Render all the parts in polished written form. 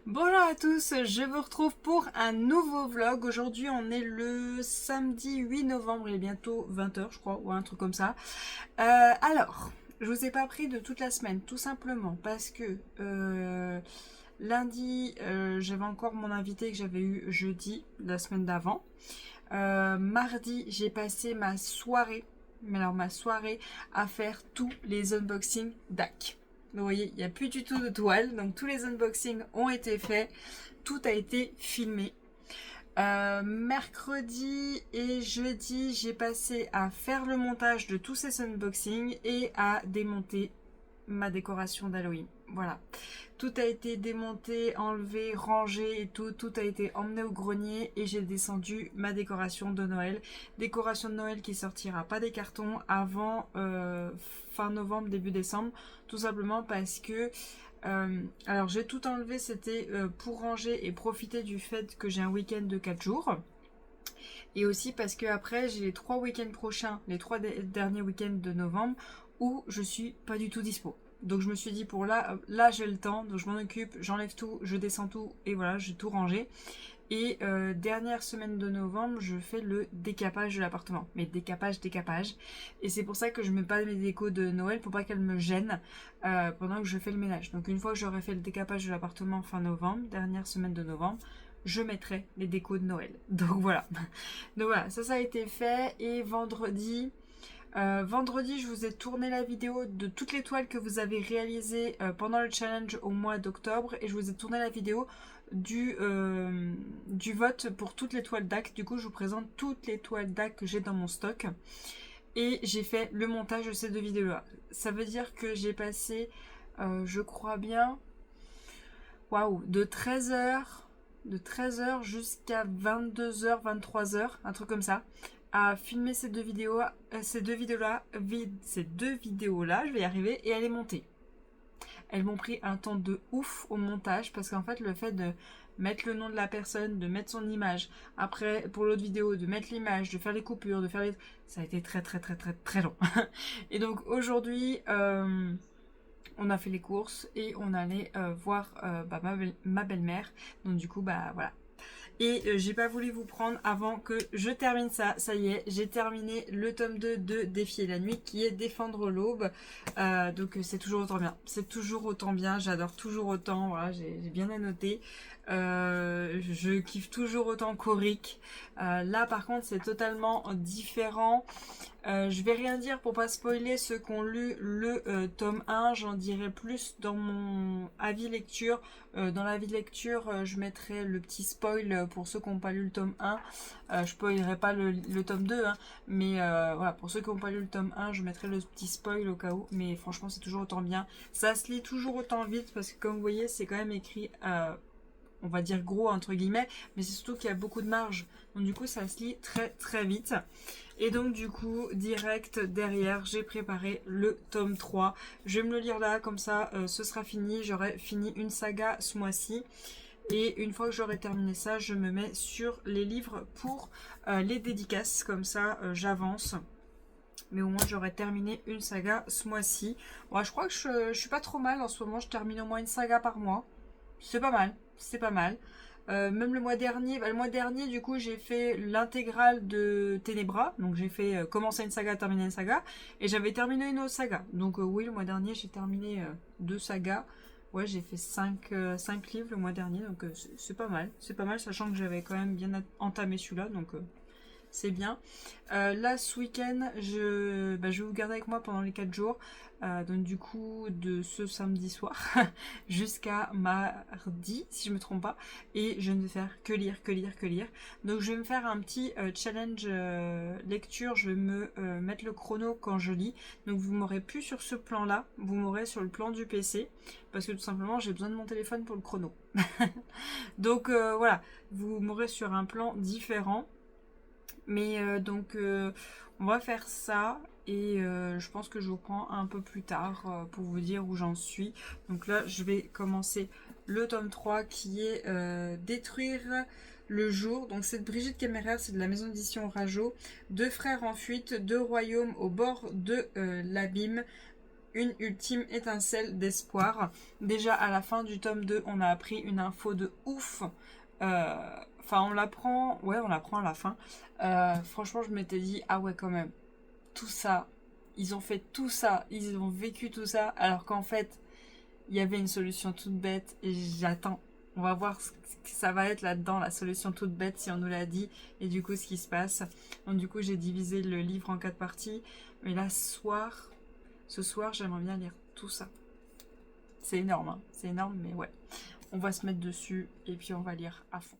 Bonjour à tous, je vous retrouve pour un nouveau vlog. Aujourd'hui on est le samedi 8 novembre, il est bientôt 20h je crois, ou un truc comme ça. Alors, je vous ai pas pris de toute la semaine, tout simplement parce que lundi j'avais encore mon invité que j'avais eu jeudi, la semaine d'avant. Mardi j'ai passé ma soirée, mais alors ma soirée à faire tous les unboxings d'AC. Vous voyez, il n'y a plus du tout de toile, donc tous les unboxings ont été faits, tout a été filmé. Mercredi et jeudi, j'ai passé à faire le montage de tous ces unboxings et à démonter ma décoration d'Halloween. Voilà. Tout a été démonté, enlevé, rangé et tout a été emmené au grenier et j'ai descendu ma décoration de Noël. Décoration de Noël qui sortira pas des cartons avant fin novembre, début décembre. Tout simplement parce que alors j'ai tout enlevé, c'était pour ranger et profiter du fait que j'ai un week-end de 4 jours. Et aussi parce que après j'ai les 3 week-ends prochains, les 3 derniers week-ends de novembre où je suis pas du tout dispo. Donc je me suis dit pour là j'ai le temps, donc je m'en occupe, j'enlève tout, je descends tout et voilà, j'ai tout rangé. Et dernière semaine de novembre, je fais le décapage de l'appartement. Mais décapage. Et c'est pour ça que je mets pas mes décos de Noël pour pas qu'elles me gênent pendant que je fais le ménage. Donc une fois que j'aurai fait le décapage de l'appartement fin novembre, dernière semaine de novembre, je mettrai les décos de Noël. Donc voilà. Donc voilà, ça a été fait. Et vendredi, je vous ai tourné la vidéo de toutes les toiles que vous avez réalisées pendant le challenge au mois d'octobre. Et je vous ai tourné la vidéo du vote pour toutes les toiles d'AC. Du coup, je vous présente toutes les toiles d'AC que j'ai dans mon stock. Et j'ai fait le montage de ces deux vidéos-là. Ça veut dire que j'ai passé, je crois bien, waouh, de 13h jusqu'à 22h, 23h, un truc comme ça, à filmer ces deux vidéos-là, je vais y arriver, et à les monter. Elles m'ont pris un temps de ouf au montage parce qu'en fait le fait de mettre le nom de la personne, de mettre son image, après pour l'autre vidéo de mettre l'image, de faire les coupures, ça a été très long. Et donc aujourd'hui on a fait les courses et on allait voir ma belle-mère. Donc du coup bah voilà. Et j'ai pas voulu vous prendre avant que je termine ça. Ça y est, j'ai terminé le tome 2 de Défier la nuit qui est Défendre l'aube. Donc c'est toujours autant bien. C'est toujours autant bien, j'adore toujours autant. Voilà, j'ai bien à noter. Je kiffe toujours autant Coric. Là par contre c'est totalement différent. Je vais rien dire pour pas spoiler ceux qui ont lu le tome 1, j'en dirai plus dans mon avis lecture. Dans l'avis de lecture, je mettrai le petit spoil pour ceux qui n'ont pas lu le tome 1. Je spoilerai pas le tome 2, hein, mais voilà, pour ceux qui n'ont pas lu le tome 1, je mettrai le petit spoil au cas où. Mais franchement, c'est toujours autant bien. Ça se lit toujours autant vite parce que comme vous voyez, c'est quand même écrit on va dire gros entre guillemets, mais c'est surtout qu'il y a beaucoup de marge. Donc du coup, ça se lit très vite. Et donc du coup, direct derrière, j'ai préparé le tome 3. Je vais me le lire là, comme ça, ce sera fini. J'aurai fini une saga ce mois-ci. Et une fois que j'aurai terminé ça, je me mets sur les livres pour les dédicaces. Comme ça, j'avance. Mais au moins, j'aurai terminé une saga ce mois-ci. Bon, je crois que je suis pas trop mal en ce moment. Je termine au moins une saga par mois. C'est pas mal. C'est pas mal. Même le mois dernier, du coup, j'ai fait l'intégrale de Ténébras. Donc, j'ai fait commencer une saga, terminer une saga. Et j'avais terminé une autre saga. Donc, oui, le mois dernier, j'ai terminé 2 sagas. Ouais, j'ai fait 5 livres le mois dernier. Donc, c'est pas mal. C'est pas mal, sachant que j'avais quand même bien entamé celui-là. Donc, c'est bien. Là, ce week-end, je vais vous garder avec moi pendant les 4 jours. Donc du coup, de ce samedi soir jusqu'à mardi, si je me trompe pas. Et je ne vais faire que lire. Donc je vais me faire un petit challenge lecture. Je vais me mettre le chrono quand je lis. Donc vous m'aurez plus sur ce plan-là. Vous m'aurez sur le plan du PC. Parce que tout simplement, j'ai besoin de mon téléphone pour le chrono. Donc voilà, vous m'aurez sur un plan différent. Mais donc on va faire ça et je pense que je vous reprends un peu plus tard pour vous dire où j'en suis. Donc là je vais commencer le tome 3 qui est Détruire le jour. Donc c'est de Brigitte Kéméraire, c'est de la maison d'édition Rajo. 2 frères en fuite, 2 royaumes au bord de l'abîme. une ultime étincelle d'espoir. Déjà à la fin du tome 2, on a appris une info de ouf. Enfin, on l'apprend à la fin. Franchement, je m'étais dit, ah ouais, quand même, tout ça, ils ont fait tout ça, ils ont vécu tout ça, alors qu'en fait, il y avait une solution toute bête et j'attends. On va voir ce que ça va être là-dedans, la solution toute bête, si on nous l'a dit, et du coup, ce qui se passe. Donc, du coup, j'ai divisé le livre en 4 parties. Mais là, ce soir, j'aimerais bien lire tout ça. C'est énorme, hein. C'est énorme, mais ouais. On va se mettre dessus et puis on va lire à fond.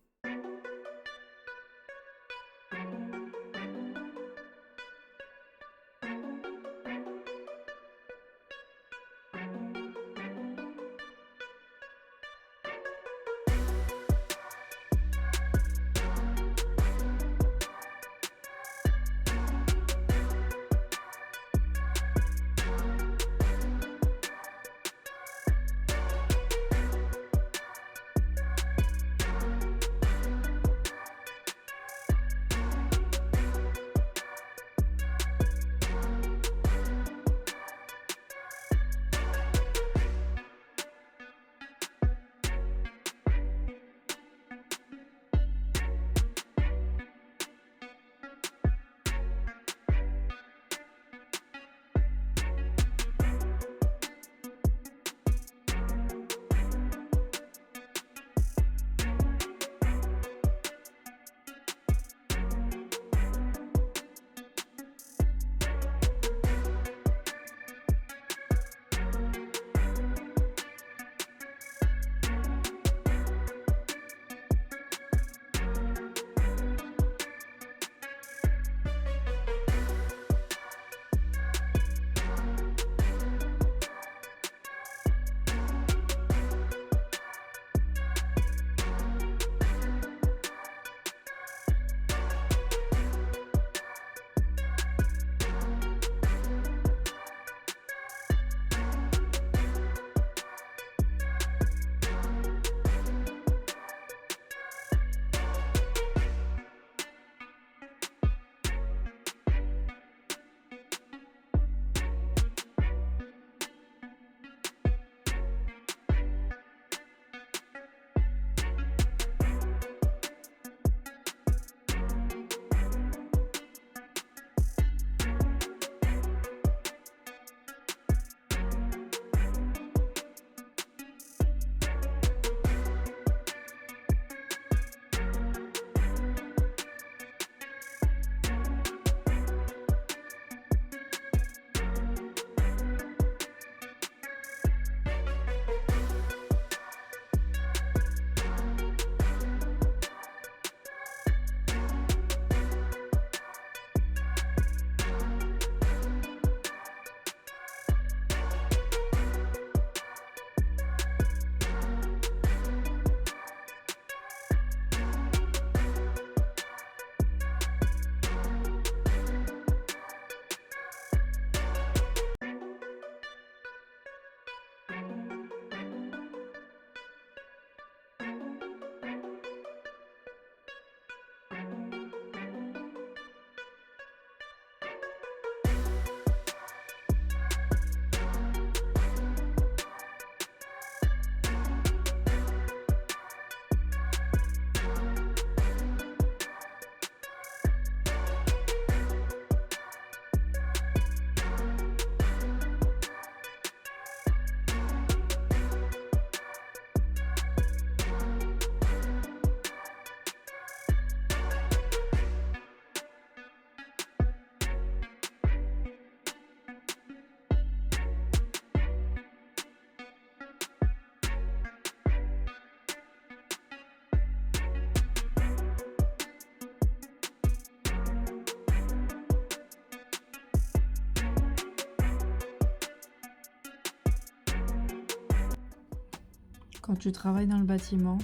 Quand tu travailles dans le bâtiment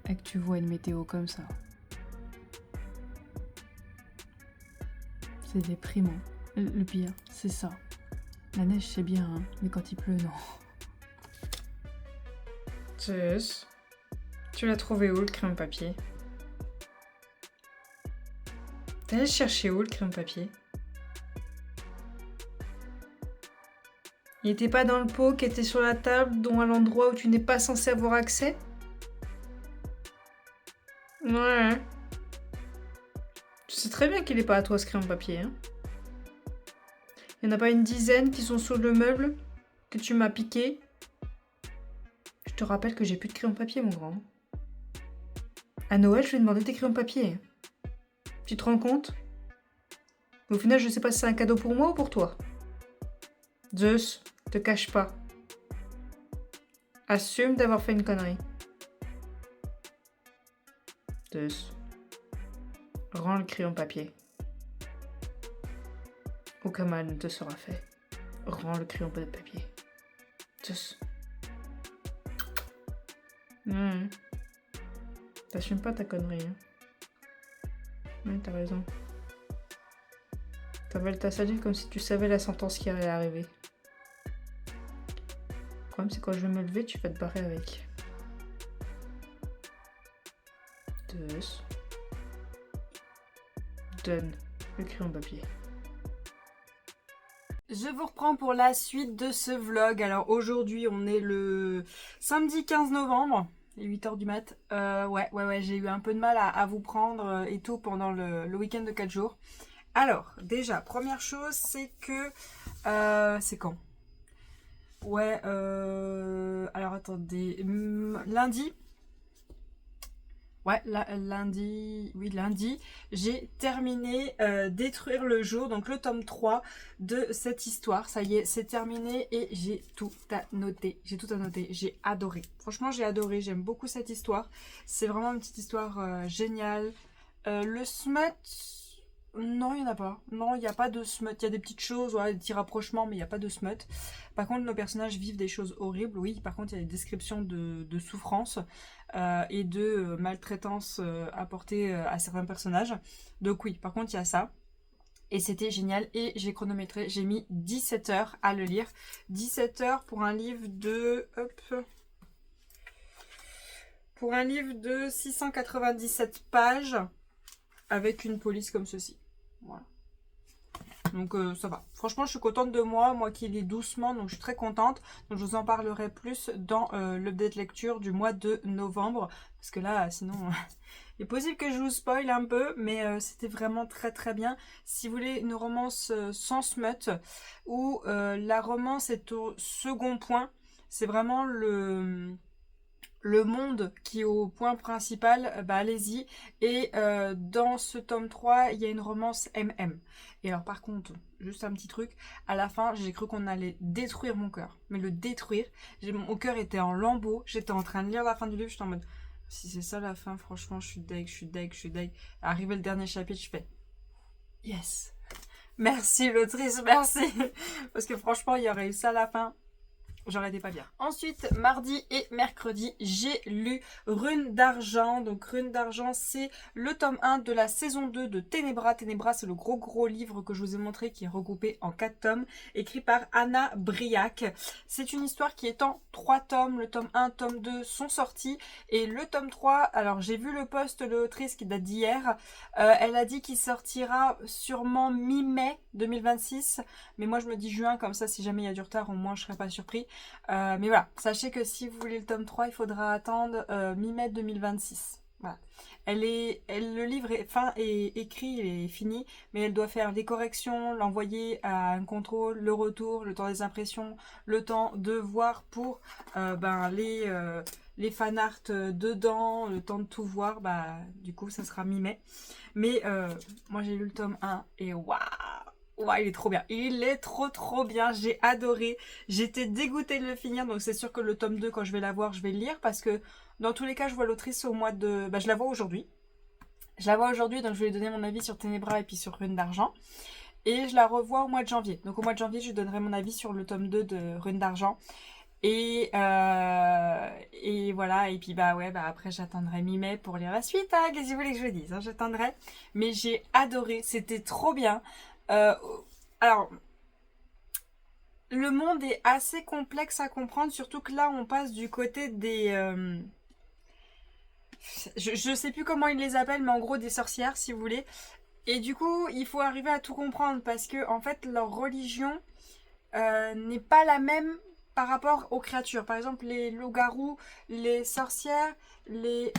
et que tu vois une météo comme ça, c'est déprimant. Le pire, c'est ça. La neige, c'est bien, hein, mais quand il pleut, non. Tess, tu l'as trouvé où le crayon papier? T'es allé chercher où le crayon papier? Il était pas dans le pot qui était sur la table, dont à l'endroit où tu n'es pas censé avoir accès? Ouais. Tu sais très bien qu'il est pas à toi ce crayon papier, hein. Il n'y en a pas une dizaine qui sont sous le meuble que tu m'as piqué. Je te rappelle que j'ai plus de crayon papier, mon grand. À Noël, je vais demander tes crayons papier. Tu te rends compte? Au final, je sais pas si c'est un cadeau pour moi ou pour toi. Zeus, te cache pas. Assume d'avoir fait une connerie. Zeus, rends le crayon papier. Aucun mal ne te sera fait. Rends le crayon de papier. Zeus. T'assumes pas ta connerie, hein. Ouais, t'as raison. T'avales ta salive comme si tu savais la sentence qui allait arriver. Le problème, c'est quand je vais me lever, tu vas te barrer avec. Zeus. Donne le crayon papier. Je vous reprends pour la suite de ce vlog. Alors aujourd'hui, on est le samedi 15 novembre, 8h du mat. Ouais, j'ai eu un peu de mal à vous prendre et tout pendant le week-end de 4 jours. Alors, déjà, première chose, c'est que... c'est quand? Ouais, alors attendez, lundi... Ouais, lundi, j'ai terminé Détruire le jour, donc le tome 3 de cette histoire. Ça y est, c'est terminé et j'ai tout à noter. J'ai adoré. Franchement, j'ai adoré. J'aime beaucoup cette histoire. C'est vraiment une petite histoire géniale. Le smut... Non, il n'y en a pas. Non, il n'y a pas de smut. Il y a des petites choses, ouais, des petits rapprochements, mais il n'y a pas de smut. Par contre, nos personnages vivent des choses horribles. Oui, par contre, il y a des descriptions de souffrance et de maltraitance apportée à certains personnages. Donc oui, par contre, il y a ça. Et c'était génial. Et j'ai chronométré. J'ai mis 17 heures à le lire. 17 heures pour un livre de... Hop. Pour un livre de 697 pages avec une police comme ceci. Voilà. Donc ça va. Franchement, je suis contente de moi qui lis doucement, donc je suis très contente. Donc je vous en parlerai plus dans l'update lecture du mois de novembre. Parce que là, sinon, il est possible que je vous spoil un peu, mais c'était vraiment très très bien. Si vous voulez une romance sans smut, où la romance est au second point, c'est vraiment le monde qui est au point principal, bah allez-y. Et dans ce tome 3, il y a une romance MM. Et alors par contre, juste un petit truc, à la fin, j'ai cru qu'on allait détruire mon cœur. Mais le détruire, mon cœur était en lambeaux, j'étais en train de lire la fin du livre, j'étais en mode, si c'est ça la fin, franchement, je suis deg. Arrivé le dernier chapitre, je fais, yes. Merci l'autrice, merci. Parce que franchement, il y aurait eu ça à la fin. J'aurais été pas bien. Ensuite, mardi et mercredi, j'ai lu Runes d'Argent. Donc Runes d'Argent, c'est le tome 1 de la saison 2 de Ténébra. Ténébra, c'est le gros livre que je vous ai montré qui est regroupé en 4 tomes, écrit par Anna Briac. C'est une histoire qui est en 3 tomes. Le tome 1, tome 2 sont sortis. Et le tome 3, alors j'ai vu le post de l'autrice qui date d'hier. Elle a dit qu'il sortira sûrement mi-mai 2026. Mais moi je me dis juin, comme ça si jamais il y a du retard, au moins je serai pas surpris. Mais voilà, sachez que si vous voulez le tome 3, il faudra attendre mi-mai 2026. Voilà. Le livre est écrit, il est fini, mais elle doit faire des corrections, l'envoyer à un contrôle, le retour, le temps des impressions, le temps de voir pour les fanarts dedans, le temps de tout voir, bah du coup ça sera mi-mai. Mais moi j'ai lu le tome 1 et waouh! Ouais, il est trop bien. Il est trop bien. J'ai adoré. J'étais dégoûtée de le finir. Donc c'est sûr que le tome 2, quand je vais l'avoir, je vais le lire. Parce que dans tous les cas, je vois l'autrice au mois de... Bah, je la vois aujourd'hui. Donc je vais lui donner mon avis sur Ténébra et puis sur Runes d'Argent. Et je la revois au mois de janvier. Donc au mois de janvier, je lui donnerai mon avis sur le tome 2 de Runes d'Argent. Et voilà. Et puis après j'attendrai mi-mai pour lire la suite. Hein. Qu'est-ce que vous voulez que je vous dise, hein. J'attendrai. Mais j'ai adoré. C'était trop bien. Alors, le monde est assez complexe à comprendre, surtout que là on passe du côté des... je sais plus comment ils les appellent, mais en gros des sorcières si vous voulez. Et du coup, il faut arriver à tout comprendre parce que en fait leur religion n'est pas la même par rapport aux créatures. Par exemple, les loups-garous, les sorcières, les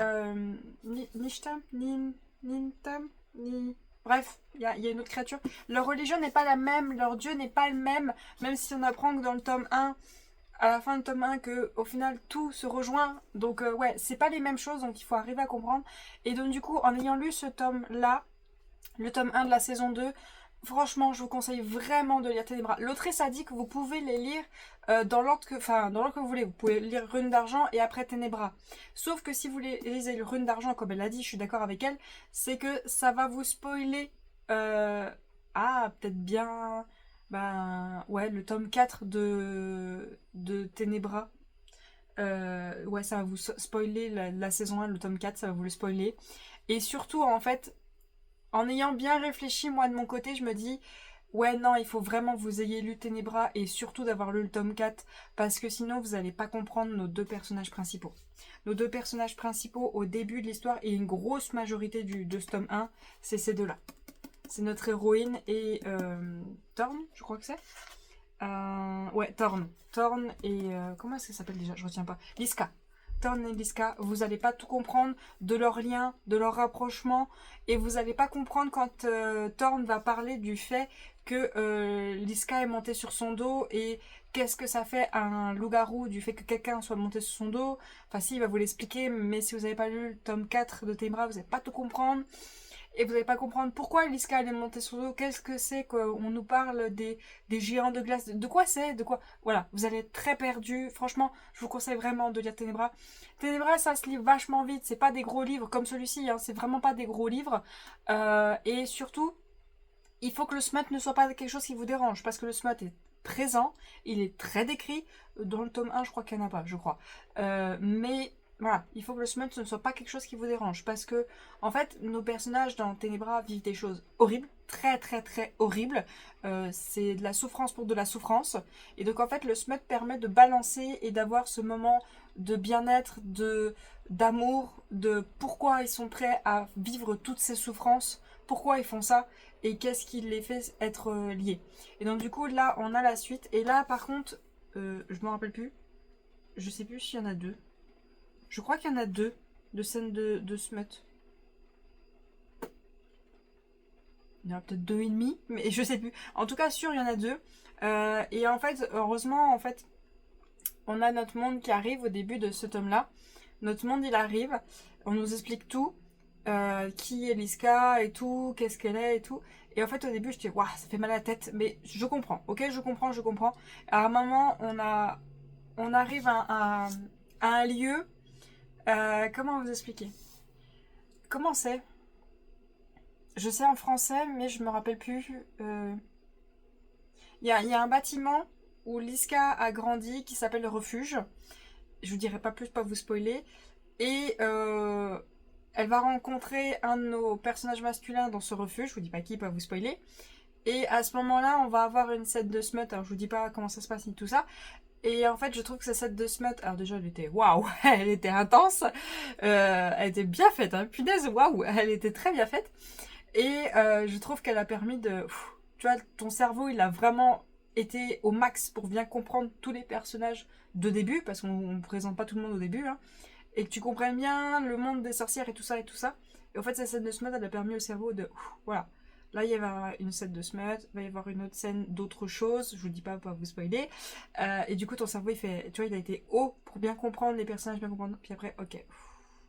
Nishtam, Nintam, Bref, il y a une autre créature. Leur religion n'est pas la même, leur dieu n'est pas le même si on apprend que dans le tome 1, à la fin du tome 1, que au final tout se rejoint. Donc ouais, c'est pas les mêmes choses, donc il faut arriver à comprendre. Et donc du coup, en ayant lu ce tome-là, le tome 1 de la saison 2, franchement, je vous conseille vraiment de lire Ténébras. L'autrice a dit que vous pouvez les lire dans l'ordre que vous voulez. Vous pouvez lire Rune d'Argent et après Ténébras. Sauf que si vous lisez Rune d'Argent, comme elle l'a dit, je suis d'accord avec elle, c'est que ça va vous spoiler... peut-être bien... Ben, ouais, le tome 4 de Ténébras. Ouais, ça va vous spoiler la saison 1, le tome 4, ça va vous le spoiler. Et surtout, en fait... En ayant bien réfléchi, moi de mon côté, je me dis, ouais, non, il faut vraiment que vous ayez lu Ténébras et surtout d'avoir lu le tome 4 parce que sinon vous n'allez pas comprendre nos deux personnages principaux. Nos deux personnages principaux au début de l'histoire et une grosse majorité de ce tome 1, c'est ces deux-là. C'est notre héroïne et Thorn, je crois que c'est. Ouais, Thorn. Thorn et... comment est-ce que ça s'appelle déjà? Je retiens pas. Liska. Thorn et Liska, vous n'allez pas tout comprendre de leur lien, de leur rapprochement, et vous n'allez pas comprendre quand Thorn va parler du fait que Liska est montée sur son dos, et qu'est-ce que ça fait à un loup-garou du fait que quelqu'un soit monté sur son dos. Enfin si, il va vous l'expliquer, mais si vous n'avez pas lu le tome 4 de Ténébras, vous n'allez pas tout comprendre. Et vous n'allez pas comprendre pourquoi Liska elle est montée sur le dos, qu'est-ce que c'est qu'on nous parle des géants de glace, de quoi c'est, de quoi... Voilà, vous allez être très perdu. Franchement, je vous conseille vraiment de lire Ténébras. Ténébras, ça se lit vachement vite, c'est pas des gros livres comme celui-ci, hein, c'est vraiment pas des gros livres. Et surtout, il faut que le smut ne soit pas quelque chose qui vous dérange, parce que le smut est présent, il est très décrit. Dans le tome 1, je crois qu'il n'y en a pas, je crois. Mais... Voilà, il faut que le smut ne soit pas quelque chose qui vous dérange. Parce que, en fait, nos personnages dans Ténébras vivent des choses horribles. Très, très, très horribles. C'est de la souffrance pour de la souffrance. Et donc, en fait, le smut permet de balancer et d'avoir ce moment de bien-être, d'amour, de pourquoi ils sont prêts à vivre toutes ces souffrances. Pourquoi ils font ça. Et qu'est-ce qui les fait être liés. Et donc, du coup, là, on a la suite. Et là, par contre, je me rappelle plus. Je sais plus s'il y en a deux. Je crois qu'il y en a deux de scènes de smut. Il y en a peut-être 2,5, mais je sais plus. En tout cas, sûr, il y en a deux. Et en fait, heureusement, en fait, on a notre monde qui arrive au début de ce tome-là. Notre monde, il arrive. On nous explique tout. Qui est Liska et tout, qu'est-ce qu'elle est et tout. Et en fait, au début, je dis, waouh, ça fait mal à la tête. Mais je comprends, ok, je comprends. À un moment, on arrive à un lieu. Comment vous expliquer? Comment c'est? Je sais en français, mais je me rappelle plus. Il y a un bâtiment où Liska a grandi qui s'appelle le refuge. Je vous dirai pas plus, pas vous spoiler. Et elle va rencontrer un de nos personnages masculins dans ce refuge. Je vous dis pas qui, pas vous spoiler. Et à ce moment-là, on va avoir une scène de smut. Alors je vous dis pas comment ça se passe ni tout ça. Et en fait, je trouve que cette scène de smut, alors déjà, elle était waouh, elle était intense, elle était bien faite, hein, punaise, waouh, elle était très bien faite. Et je trouve qu'elle a permis de, tu vois, ton cerveau, il a vraiment été au max pour bien comprendre tous les personnages de début, parce qu'on ne présente pas tout le monde au début, hein, et que tu comprennes bien le monde des sorcières et tout ça et tout ça. Et en fait, cette scène de smut, elle a permis au cerveau de, voilà. Là, il y avait une scène de smut, il va y avoir une autre scène d'autre chose, je vous dis pas pour vous spoiler. Et du coup, ton cerveau, il fait, tu vois, il a été haut pour bien comprendre les personnages, bien comprendre. Puis après, ok,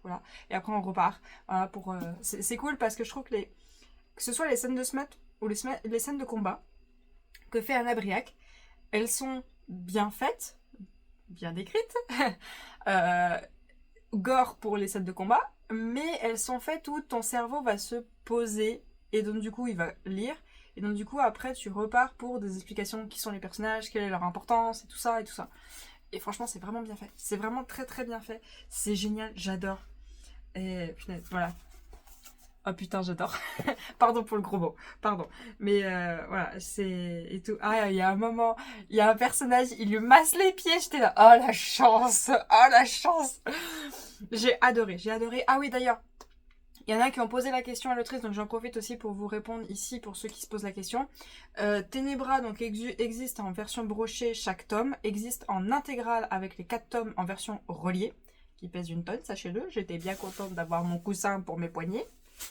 voilà. Et après, on repart. Voilà, c'est cool parce que je trouve que que ce soit les scènes de smut ou les scènes de combat que fait Anna Briac, elles sont bien faites, bien décrites. Gore pour les scènes de combat, mais elles sont faites où ton cerveau va se poser. Et donc du coup il va lire. Et donc du coup après tu repars pour des explications qui sont les personnages, quelle est leur importance et tout ça et tout ça. Et franchement c'est vraiment bien fait. C'est vraiment très très bien fait. C'est génial, j'adore. Et punaise, voilà. Oh putain j'adore. Pardon pour le gros mot. Pardon. Mais voilà, c'est... Et tout. Ah il y a un moment, il y a un personnage, il lui masse les pieds, j'étais là. Oh la chance. Oh la chance. J'ai adoré. Ah oui d'ailleurs. Il y en a qui ont posé la question à l'autrice, donc j'en profite aussi pour vous répondre ici pour ceux qui se posent la question. Ténébra donc existe en version brochée, chaque tome, existe en intégrale avec les 4 tomes en version reliée, qui pèse 1 tonne, sachez-le. J'étais bien contente d'avoir mon coussin pour mes poignets.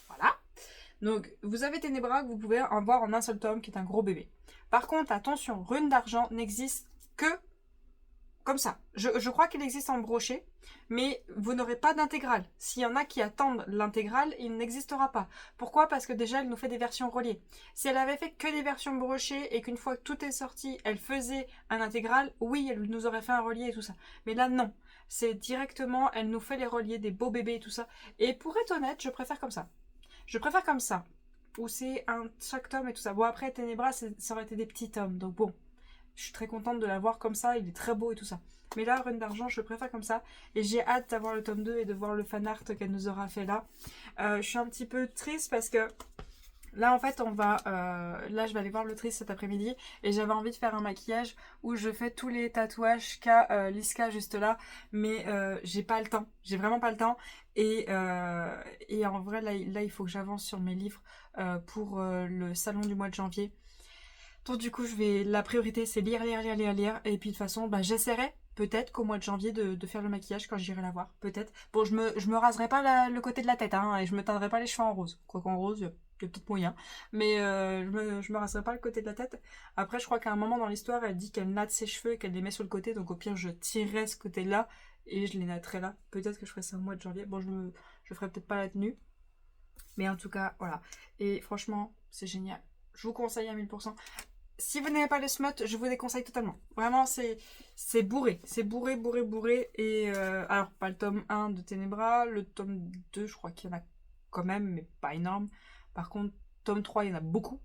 Voilà. Donc vous avez Ténébra que vous pouvez en voir en un seul tome, qui est un gros bébé. Par contre, attention, Rune d'Argent n'existe que comme ça. Je crois qu'il existe en brochet, mais vous n'aurez pas d'intégrale. S'il y en a qui attendent l'intégrale, il n'existera pas. Pourquoi? Parce que déjà, elle nous fait des versions reliées. Si elle avait fait que des versions brochées et qu'une fois que tout est sorti, elle faisait un intégral, oui, elle nous aurait fait un relié et tout ça. Mais là, non. C'est directement, elle nous fait les reliés des beaux bébés et tout ça. Et pour être honnête, je préfère comme ça. Je préfère comme ça. Où c'est chaque tome et tout ça. Bon, après, Ténébra, ça aurait été des petits tomes. Donc bon. Je suis très contente de l'avoir comme ça, il est très beau et tout ça. Mais là, Rune d'Argent, je préfère comme ça. Et j'ai hâte d'avoir le tome 2 et de voir le fan art qu'elle nous aura fait là. Je suis un petit peu triste parce que là, en fait, on va... là, je vais aller voir l'autrice cet après-midi. Et j'avais envie de faire un maquillage où je fais tous les tatouages qu'a Liska juste là. Mais j'ai pas le temps. J'ai vraiment pas le temps. Et en vrai, là, il faut que j'avance sur mes livres pour le salon du mois de janvier. Donc du coup, la priorité c'est lire. Et puis de toute façon, bah, j'essaierai peut-être qu'au mois de janvier de faire le maquillage quand j'irai la voir. Peut-être. Bon, je me raserai pas le côté de la tête, hein, et je me teindrai pas les cheveux en rose. Quoi qu'en rose, il y a peut-être moyen. Mais je me raserai pas le côté de la tête. Après, je crois qu'à un moment dans l'histoire, elle dit qu'elle natte ses cheveux et qu'elle les met sur le côté. Donc au pire, je tirerai ce côté-là et je les natterai là. Peut-être que je ferai ça au mois de janvier. Bon, je ferai peut-être pas la tenue. Mais en tout cas, voilà. Et franchement, c'est génial. Je vous conseille à 1000%. Si vous n'aimez pas le smut, je vous déconseille totalement. Vraiment, c'est bourré. C'est bourré. Et alors, pas le tome 1 de Ténébra. Le tome 2, je crois qu'il y en a quand même, mais pas énorme. Par contre, tome 3, il y en a beaucoup.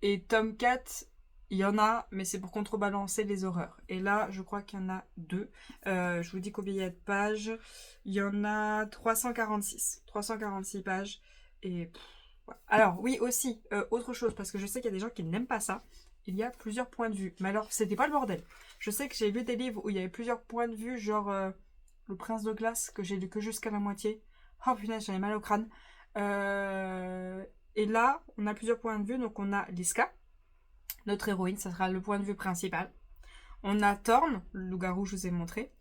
Et tome 4, il y en a, mais c'est pour contrebalancer les horreurs. Et là, je crois qu'il y en a 2. Je vous dis combien il y a de pages. Il y en a 346. 346 pages. Et... alors oui aussi, autre chose, parce que je sais qu'il y a des gens qui n'aiment pas ça, il y a plusieurs points de vue. Mais alors, c'était pas le bordel. Je sais que j'ai lu des livres où il y avait plusieurs points de vue, genre Le Prince de Glace, que j'ai lu que jusqu'à la moitié. Oh punaise, j'avais mal au crâne. Et là, on a plusieurs points de vue, donc on a Liska, notre héroïne, ça sera le point de vue principal. On a Thorn, le loup-garou, je vous ai montré,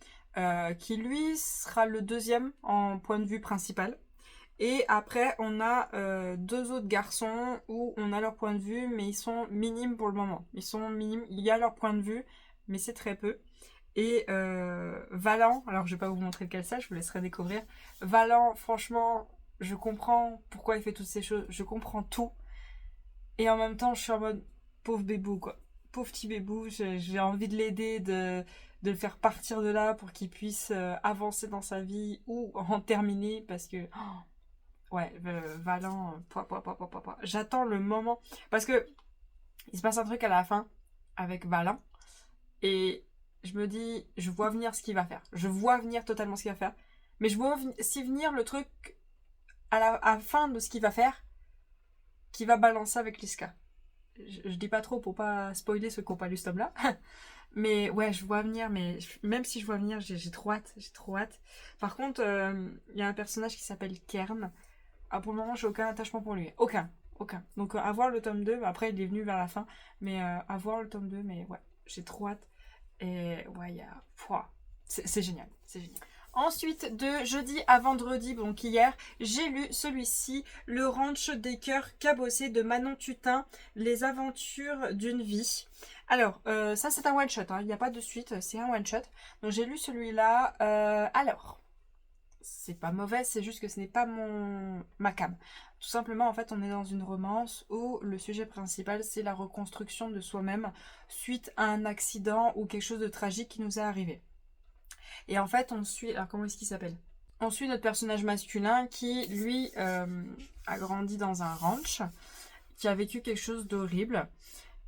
qui lui sera le deuxième en point de vue principal. Et après, on a 2 autres garçons où on a leur point de vue, mais ils sont minimes pour le moment. Ils sont minimes, il y a leur point de vue, mais c'est très peu. Et Valan, alors je vais pas vous montrer lequel c'est, je vous laisserai découvrir. Valan, franchement, je comprends pourquoi il fait toutes ces choses, je comprends tout. Et en même temps, je suis en mode pauvre bébou, quoi. Pauvre petit bébou, j'ai envie de l'aider, de le faire partir de là pour qu'il puisse avancer dans sa vie ou en terminer, parce que... ouais, Valan, j'attends le moment. Parce que il se passe un truc à la fin avec Valan. Et je me dis, je vois venir ce qu'il va faire. Je vois venir totalement ce qu'il va faire. Mais je vois aussi venir le truc à la fin de ce qu'il va faire, qui va balancer avec Liska. Je dis pas trop pour pas spoiler ceux qui n'ont pas lu ce tome-là. Mais ouais, je vois venir, mais même si je vois venir, j'ai trop hâte. J'ai trop hâte. Par contre, il y a un personnage qui s'appelle Kern. Ah, pour le moment, j'ai aucun attachement pour lui. Aucun. Donc, à voir le tome 2. Après, il est venu vers la fin. Mais à voir le tome 2. Mais ouais, j'ai trop hâte. Et ouais, il y a... c'est génial. C'est génial. Ensuite, de jeudi à vendredi, donc hier, j'ai lu celui-ci, Le Ranch des Cœurs Cabossés de Manon Tutin, Les Aventures d'une Vie. Alors, ça c'est un one-shot, hein. Il n'y a pas de suite, c'est un one-shot. Donc j'ai lu celui-là. Alors... c'est pas mauvais, c'est juste que ce n'est pas ma came. Tout simplement, en fait, on est dans une romance où le sujet principal, c'est la reconstruction de soi-même suite à un accident ou quelque chose de tragique qui nous est arrivé. Et en fait, on suit... alors, comment est-ce qu'il s'appelle? On suit notre personnage masculin qui, lui, a grandi dans un ranch, qui a vécu quelque chose d'horrible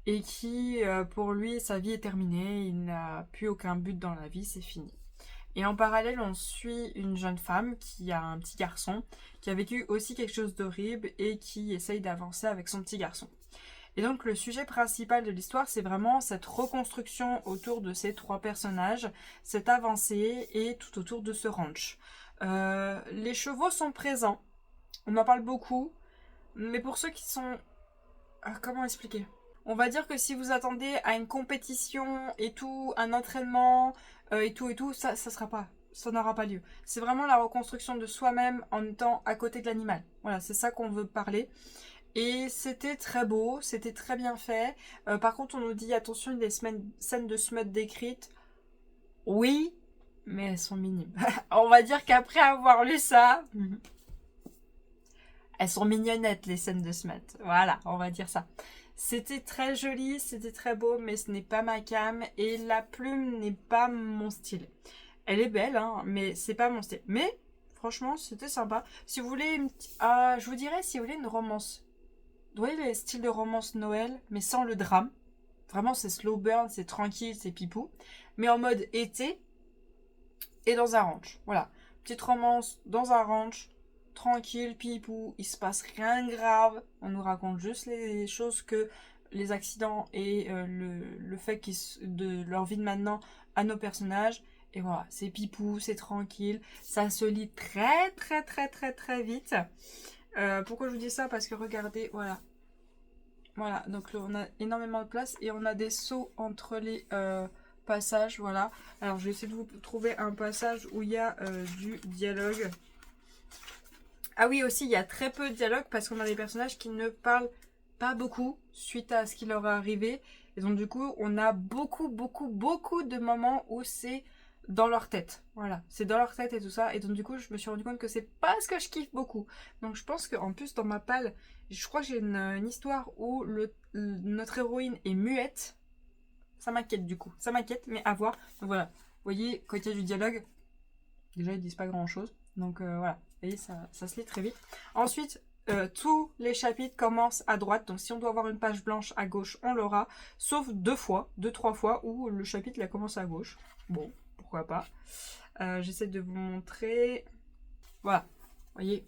et qui, pour lui, sa vie est terminée, il n'a plus aucun but dans la vie, c'est fini. Et en parallèle, on suit une jeune femme qui a un petit garçon, qui a vécu aussi quelque chose d'horrible et qui essaye d'avancer avec son petit garçon. Et donc le sujet principal de l'histoire, c'est vraiment cette reconstruction autour de ces 3 personnages, cette avancée et tout autour de ce ranch. Les chevaux sont présents, On en parle beaucoup. Mais pour ceux qui sont... comment expliquer? On va dire que si vous attendez à une compétition et tout, un entraînement et tout, ça sera pas. Ça n'aura pas lieu. C'est vraiment la reconstruction de soi-même en étant à côté de l'animal. Voilà, c'est ça qu'on veut parler. Et c'était très beau, c'était très bien fait. Par contre, on nous dit attention, il y a des scènes de smut décrites. Oui, mais elles sont minimes. On va dire qu'après avoir lu ça, elles sont mignonnettes les scènes de smut. Voilà, on va dire ça. C'était très joli, c'était très beau, mais ce n'est pas ma cam et la plume n'est pas mon style. Elle est belle, hein, mais c'est pas mon style. Mais franchement, c'était sympa. Si vous voulez je vous dirais si vous voulez une romance. Vous voyez les styles de romance Noël, mais sans le drame. Vraiment, c'est slow burn, c'est tranquille, c'est pipou. Mais en mode été et dans un ranch. Voilà. Petite romance dans un ranch, tranquille, pipou, il se passe rien de grave. On nous raconte juste les choses que les accidents et le fait de leur vie de maintenant à nos personnages. Et voilà, c'est pipou, c'est tranquille. Ça se lit très, très, très, très, très vite. Pourquoi je vous dis ça? Parce que regardez, voilà. Voilà, donc là, on a énormément de place et on a des sauts entre les passages, voilà. Alors, je vais essayer de vous trouver un passage où il y a du dialogue. Ah oui, aussi, il y a très peu de dialogue parce qu'on a des personnages qui ne parlent pas beaucoup suite à ce qui leur est arrivé. Et donc, du coup, on a beaucoup, beaucoup, beaucoup de moments où c'est dans leur tête. Voilà, c'est dans leur tête et tout ça. Et donc, du coup, je me suis rendu compte que c'est pas ce que je kiffe beaucoup. Donc, je pense qu'en plus, dans ma palle, je crois que j'ai une histoire où notre héroïne est muette. Ça m'inquiète du coup. Ça m'inquiète, mais à voir. Donc, voilà. Vous voyez, quand il y a du dialogue, déjà, ils disent pas grand-chose. Donc, voilà. Vous voyez, ça se lit très vite. Ensuite, tous les chapitres commencent à droite. Donc, si on doit avoir une page blanche à gauche, on l'aura. Sauf 2-3 fois où le chapitre a commencé à gauche. Bon, pourquoi pas. J'essaie de vous montrer. Voilà. Vous voyez,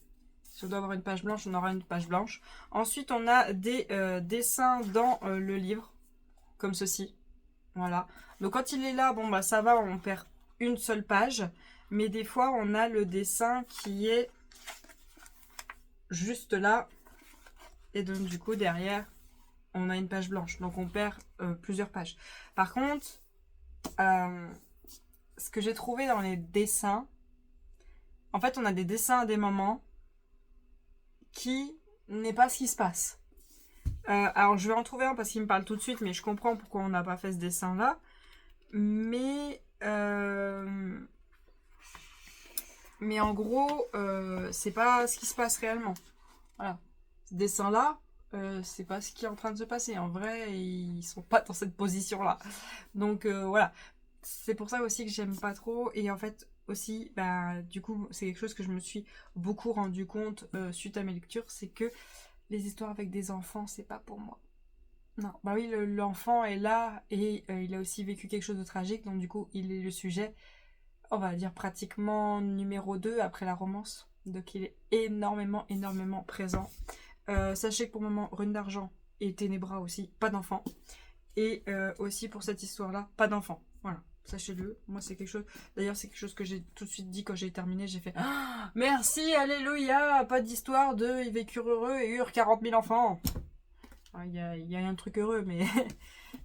si on doit avoir une page blanche, on aura une page blanche. Ensuite, on a des dessins dans le livre. Comme ceci. Voilà. Donc, quand il est là, bon, bah, ça va, on perd une seule page. Mais des fois, on a le dessin qui est juste là. Et donc, du coup, derrière, on a une page blanche. Donc, on perd plusieurs pages. Par contre, ce que j'ai trouvé dans les dessins, en fait, on a des dessins à des moments qui n'est pas ce qui se passe. Alors, je vais en trouver un parce qu'il me parle tout de suite, mais je comprends pourquoi on n'a pas fait ce dessin-là. Mais en gros, c'est pas ce qui se passe réellement. Voilà. Ce dessin-là, c'est pas ce qui est en train de se passer. En vrai, ils sont pas dans cette position-là. Donc voilà. C'est pour ça aussi que j'aime pas trop. Et en fait, aussi, bah, du coup, c'est quelque chose que je me suis beaucoup rendu compte suite à mes lectures, c'est que les histoires avec des enfants, c'est pas pour moi. Non, bah oui, l'enfant est là et il a aussi vécu quelque chose de tragique, donc du coup, il est le sujet, on va dire pratiquement numéro 2 après la romance. Donc il est énormément, énormément présent. Sachez que pour le moment, Rune d'Argent et Ténébras aussi, pas d'enfant. Et aussi pour cette histoire-là, pas d'enfant. Voilà, sachez-le. Moi, c'est quelque chose... D'ailleurs, c'est quelque chose que j'ai tout de suite dit quand j'ai terminé. J'ai fait ah, merci, alléluia, pas d'histoire de ils vécurent heureux et eurent 40 000 enfants. Il y a un truc heureux, mais il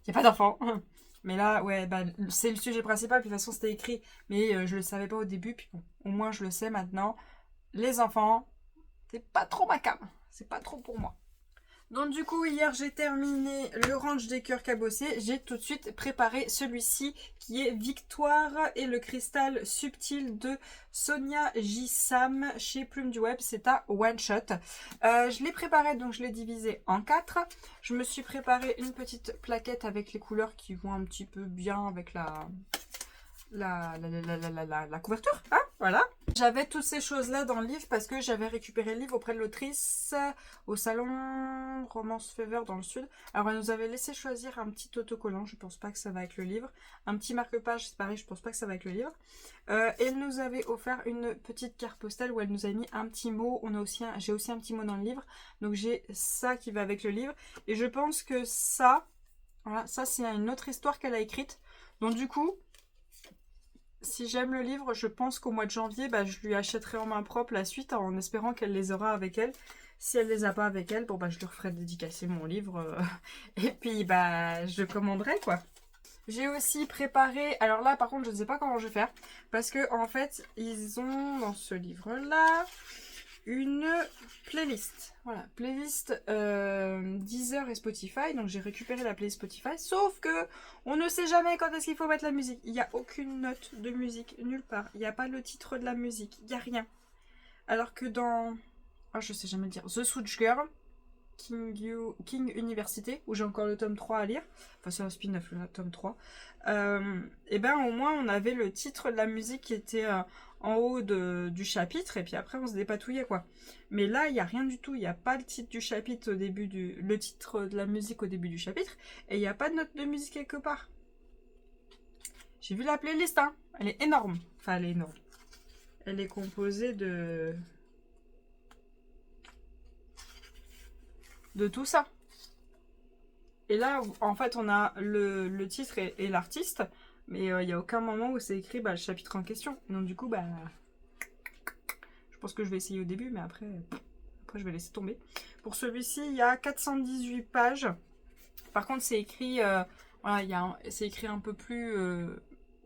n'y a pas d'enfants. Mais là, ouais, bah, c'est le sujet principal. Puis de toute façon, c'était écrit. Mais je le savais pas au début. Puis bon, au moins, je le sais maintenant. Les enfants, c'est pas trop ma cam. C'est pas trop pour moi. Donc du coup, hier, j'ai terminé le ranch des cœurs cabossés. J'ai tout de suite préparé celui-ci qui est Victoire et le cristal subtil de Sonia J. Sam chez Plume du Web. C'est un one-shot. Je l'ai préparé, donc je l'ai divisé en 4. Je me suis préparé une petite plaquette avec les couleurs qui vont un petit peu bien avec la couverture, hein, voilà. J'avais toutes ces choses-là dans le livre parce que j'avais récupéré le livre auprès de l'autrice au salon Romance Fever dans le sud. Alors, elle nous avait laissé choisir un petit autocollant, je pense pas que ça va avec le livre. Un petit marque-page, c'est pareil, je pense pas que ça va avec le livre. Et elle nous avait offert une petite carte postale où elle nous a mis un petit mot. J'ai aussi un petit mot dans le livre. Donc, j'ai ça qui va avec le livre. Et je pense que ça, voilà, ça c'est une autre histoire qu'elle a écrite. Donc, du coup... si j'aime le livre, je pense qu'au mois de janvier, bah, je lui achèterai en main propre la suite en espérant qu'elle les aura avec elle. Si elle les a pas avec elle, bon bah je lui referai dédicacer mon livre et puis bah je commanderai quoi. J'ai aussi préparé, alors là par contre je ne sais pas comment je vais faire parce que en fait ils ont dans ce livre là une playlist. Voilà, playlist Deezer et Spotify. Donc j'ai récupéré la playlist Spotify. Sauf que on ne sait jamais quand est-ce qu'il faut mettre la musique. Il n'y a aucune note de musique nulle part. Il n'y a pas le titre de la musique. Il n'y a rien. Alors que dans... Ah, je sais jamais le dire. The Switch Girl, King University, où j'ai encore le tome 3 à lire. Enfin, c'est un spin-off, le tome 3. Et ben au moins on avait le titre de la musique qui était en haut du chapitre, et puis après on se dépatouillait quoi. Mais là il n'y a rien du tout, il n'y a pas le titre du chapitre au début le titre de la musique au début du chapitre, et il n'y a pas de note de musique quelque part. J'ai vu la playlist, hein. Elle est énorme. Enfin elle est énorme. Elle est composée de tout ça. Et là, en fait, on a le titre et l'artiste, mais il n'y a aucun moment où c'est écrit le chapitre en question. Donc du coup, je pense que je vais essayer au début, mais après je vais laisser tomber. Pour celui-ci, il y a 418 pages. Par contre, c'est écrit, voilà, c'est écrit un peu plus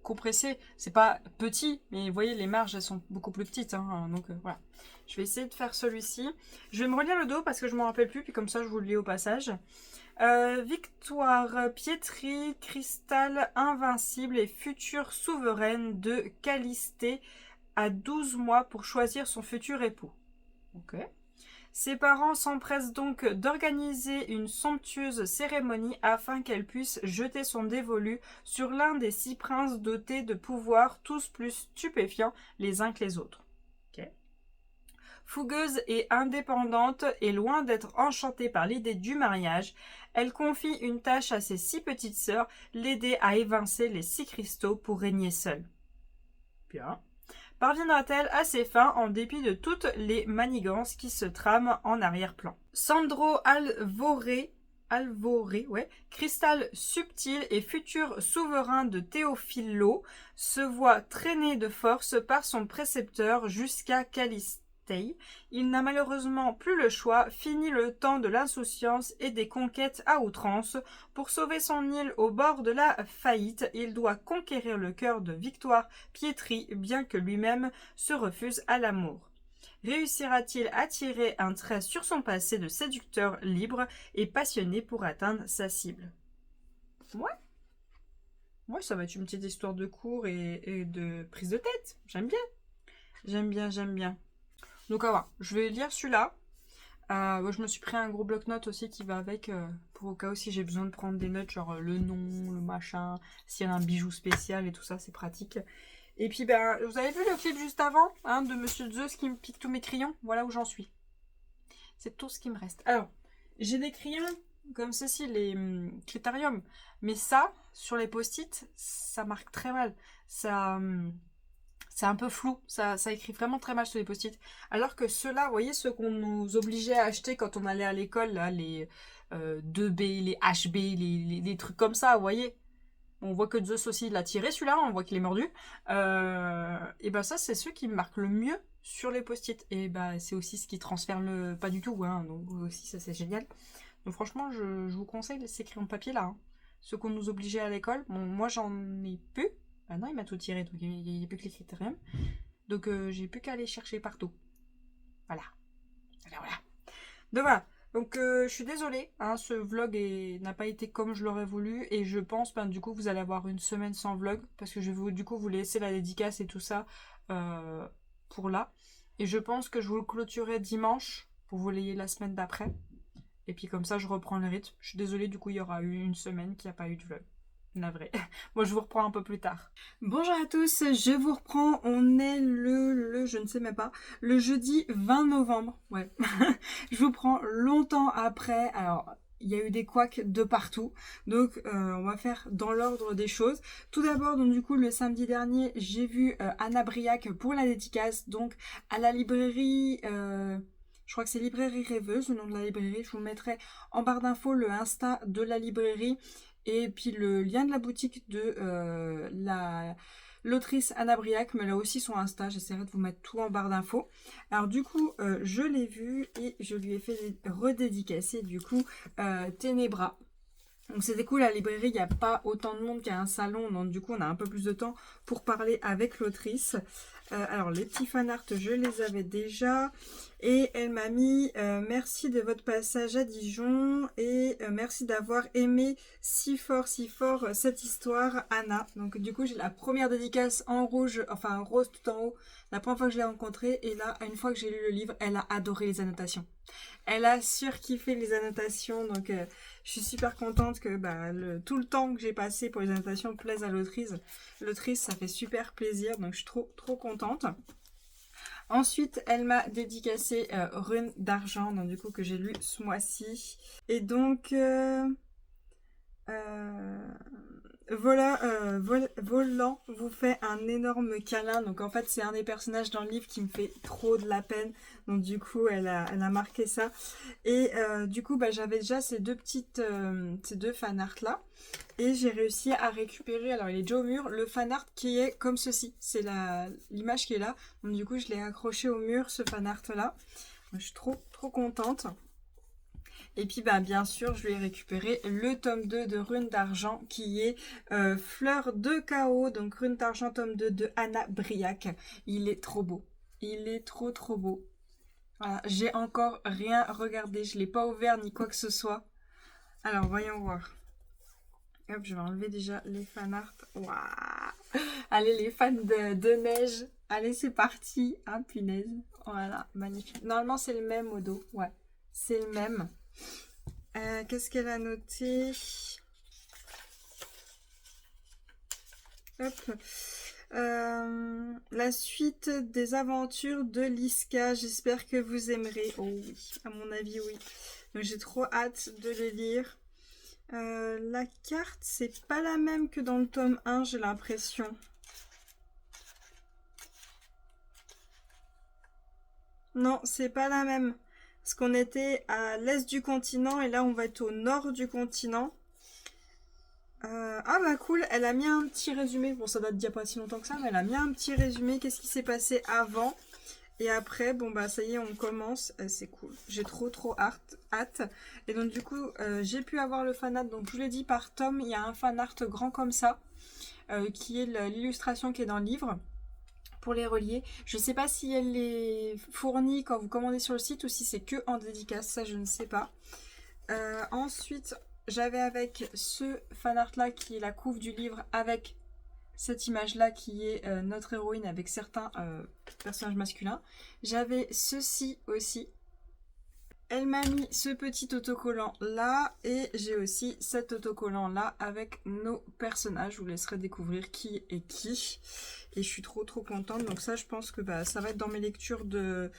compressé. C'est pas petit, mais vous voyez, les marges, elles sont beaucoup plus petites. Hein, donc voilà. Je vais essayer de faire celui-ci. Je vais me relire le dos parce que je ne m'en rappelle plus, puis comme ça, je vous le lis au passage. Victoire, Pietri, Cristal, invincible et future souveraine de Calistée a 12 mois pour choisir son futur époux. Ok. Ses parents s'empressent donc d'organiser une somptueuse cérémonie afin qu'elle puisse jeter son dévolu sur l'un des 6 princes dotés de pouvoirs tous plus stupéfiants les uns que les autres. Ok. Fougueuse et indépendante et loin d'être enchantée par l'idée du mariage, elle confie une tâche à ses 6 petites sœurs, l'aider à évincer les 6 cristaux pour régner seule. Bien. Parviendra-t-elle à ses fins en dépit de toutes les manigances qui se trament en arrière-plan? Sandro Alvoré, cristal subtil et futur souverain de Théophilo, se voit traîné de force par son précepteur jusqu'à Calistée. Il n'a malheureusement plus le choix, fini le temps de l'insouciance et des conquêtes à outrance. Pour sauver son île au bord de la faillite, il doit conquérir le cœur de Victoire Pietri, bien que lui-même se refuse à l'amour. Réussira-t-il à tirer un trait sur son passé de séducteur libre et passionné pour atteindre sa cible? Ouais, ça va être une petite histoire de cours et de prise de tête. J'aime bien. J'aime bien. Donc voilà, je vais lire celui-là. Je me suis pris un gros bloc-notes aussi qui va avec, pour au cas où si j'ai besoin de prendre des notes, genre le nom, le machin, s'il y a un bijou spécial et tout ça, c'est pratique. Et puis, vous avez vu le clip juste avant, de Monsieur Zeus qui me pique tous mes crayons? Voilà où j'en suis. C'est tout ce qui me reste. Alors, j'ai des crayons comme ceci, les Critérium. Mais ça, sur les post-it, ça marque très mal. Ça... c'est un peu flou, ça écrit vraiment très mal sur les post-it. Alors que ceux-là, vous voyez, ceux qu'on nous obligeait à acheter quand on allait à l'école, là, les 2B, les HB, les trucs comme ça, vous voyez. On voit que Zeus aussi l'a tiré celui-là, on voit qu'il est mordu. Et ça, c'est ceux qui marquent le mieux sur les post-it. Et c'est aussi ce qui transfère le pas du tout, donc aussi ça c'est génial. Donc franchement, je vous conseille ces crayons de papier là. Ceux qu'on nous obligeait à l'école. Bon, moi j'en ai plus. Ah non, il m'a tout tiré, donc il n'y a plus que les critériums. Donc j'ai plus qu'à aller chercher partout. Voilà. Donc voilà. Donc je suis désolée, ce vlog n'a pas été comme je l'aurais voulu. Et je pense, du coup, vous allez avoir une semaine sans vlog. Parce que je vais vous laisser la dédicace et tout ça pour là. Et je pense que je vous le clôturerai dimanche pour vous l'ayez la semaine d'après. Et puis comme ça, je reprends le rythme. Je suis désolée, du coup, il y aura eu une semaine qu'il n'y a pas eu de vlog. Navré. Moi, je vous reprends un peu plus tard. Bonjour à tous, je vous reprends. On est je ne sais même pas, le jeudi 20 novembre. Ouais. Je vous prends longtemps après. Alors, il y a eu des couacs de partout. Donc, on va faire dans l'ordre des choses. Tout d'abord, donc du coup, le samedi dernier, j'ai vu Anna Briac pour la dédicace. Donc, à la librairie... je crois que c'est Librairie Rêveuse, le nom de la librairie. Je vous mettrai en barre d'infos le Insta de la librairie. Et puis le lien de la boutique de L'autrice Anna Briac me l'a aussi sur Insta, j'essaierai de vous mettre tout en barre d'infos. Alors du coup, je l'ai vu et je lui ai fait redédicacer du coup Ténébra. Donc c'était cool, la librairie, il n'y a pas autant de monde qu'à un salon, donc du coup on a un peu plus de temps pour parler avec l'autrice. Alors les petits fanarts, je les avais déjà. Et elle m'a mis merci de votre passage à Dijon et merci d'avoir aimé si fort cette histoire, Anna. Donc du coup j'ai la première dédicace en rouge, enfin en rose tout en haut, la première fois que je l'ai rencontrée. Et là, une fois que j'ai lu le livre, elle a adoré les annotations. Elle a surkiffé les annotations, donc je suis super contente que tout le temps que j'ai passé pour les annotations plaise à l'autrice. L'autrice, ça fait super plaisir, donc je suis trop contente. Ensuite, elle m'a dédicacé Runes d'argent, donc du coup que j'ai lu ce mois-ci. Et donc, Volant vous fait un énorme câlin. Donc en fait, c'est un des personnages dans le livre qui me fait trop de la peine. Donc du coup, elle a marqué ça. Et du coup, j'avais déjà ces deux fanarts là. Et j'ai réussi à récupérer, alors il est déjà au mur, le fanart qui est comme ceci. C'est l'image qui est là. Donc du coup, je l'ai accroché au mur, ce fanart là. Donc, je suis trop contente. Et puis bien sûr, je lui ai récupéré le tome 2 de Runes d'argent qui est Fleur de chaos. Donc Runes d'argent tome 2 de Anna Briac. Il est trop beau. Il est trop beau. Voilà, j'ai encore rien regardé. Je ne l'ai pas ouvert ni quoi que ce soit. Alors, voyons voir. Hop, je vais enlever déjà les fanarts. Waouh! Allez, les fans de neige. Allez, c'est parti. Ah, punaise. Voilà, magnifique. Normalement, c'est le même au dos. Ouais, c'est le même. Qu'est-ce qu'elle a noté? Hop. La suite des aventures de Liska. J'espère que vous aimerez. Oh oui, à mon avis, oui. Donc j'ai trop hâte de les lire. La carte, c'est pas la même que dans le tome 1, j'ai l'impression. Non, c'est pas la même. Parce qu'on était à l'est du continent et là on va être au nord du continent. Ah cool, elle a mis un petit résumé. Bon, ça date d'il n'y a pas si longtemps que ça, mais elle a mis un petit résumé. Qu'est-ce qui s'est passé avant? Et après, bon ça y est, on commence. C'est cool. J'ai trop hâte. Et donc du coup, j'ai pu avoir le fanart. Donc je vous l'ai dit, par tome, il y a un fanart grand comme ça, qui est l'illustration qui est dans le livre. Pour les relier, je ne sais pas si elle les fournit quand vous commandez sur le site ou si c'est que en dédicace, ça je ne sais pas. Ensuite, j'avais avec ce fanart là qui est la couve du livre avec cette image là qui est notre héroïne avec certains personnages masculins. J'avais ceci aussi. Elle m'a mis ce petit autocollant là et j'ai aussi cet autocollant là avec nos personnages. Je vous laisserai découvrir qui est qui. Et je suis trop contente. Donc ça, je pense que ça va être dans mes lectures de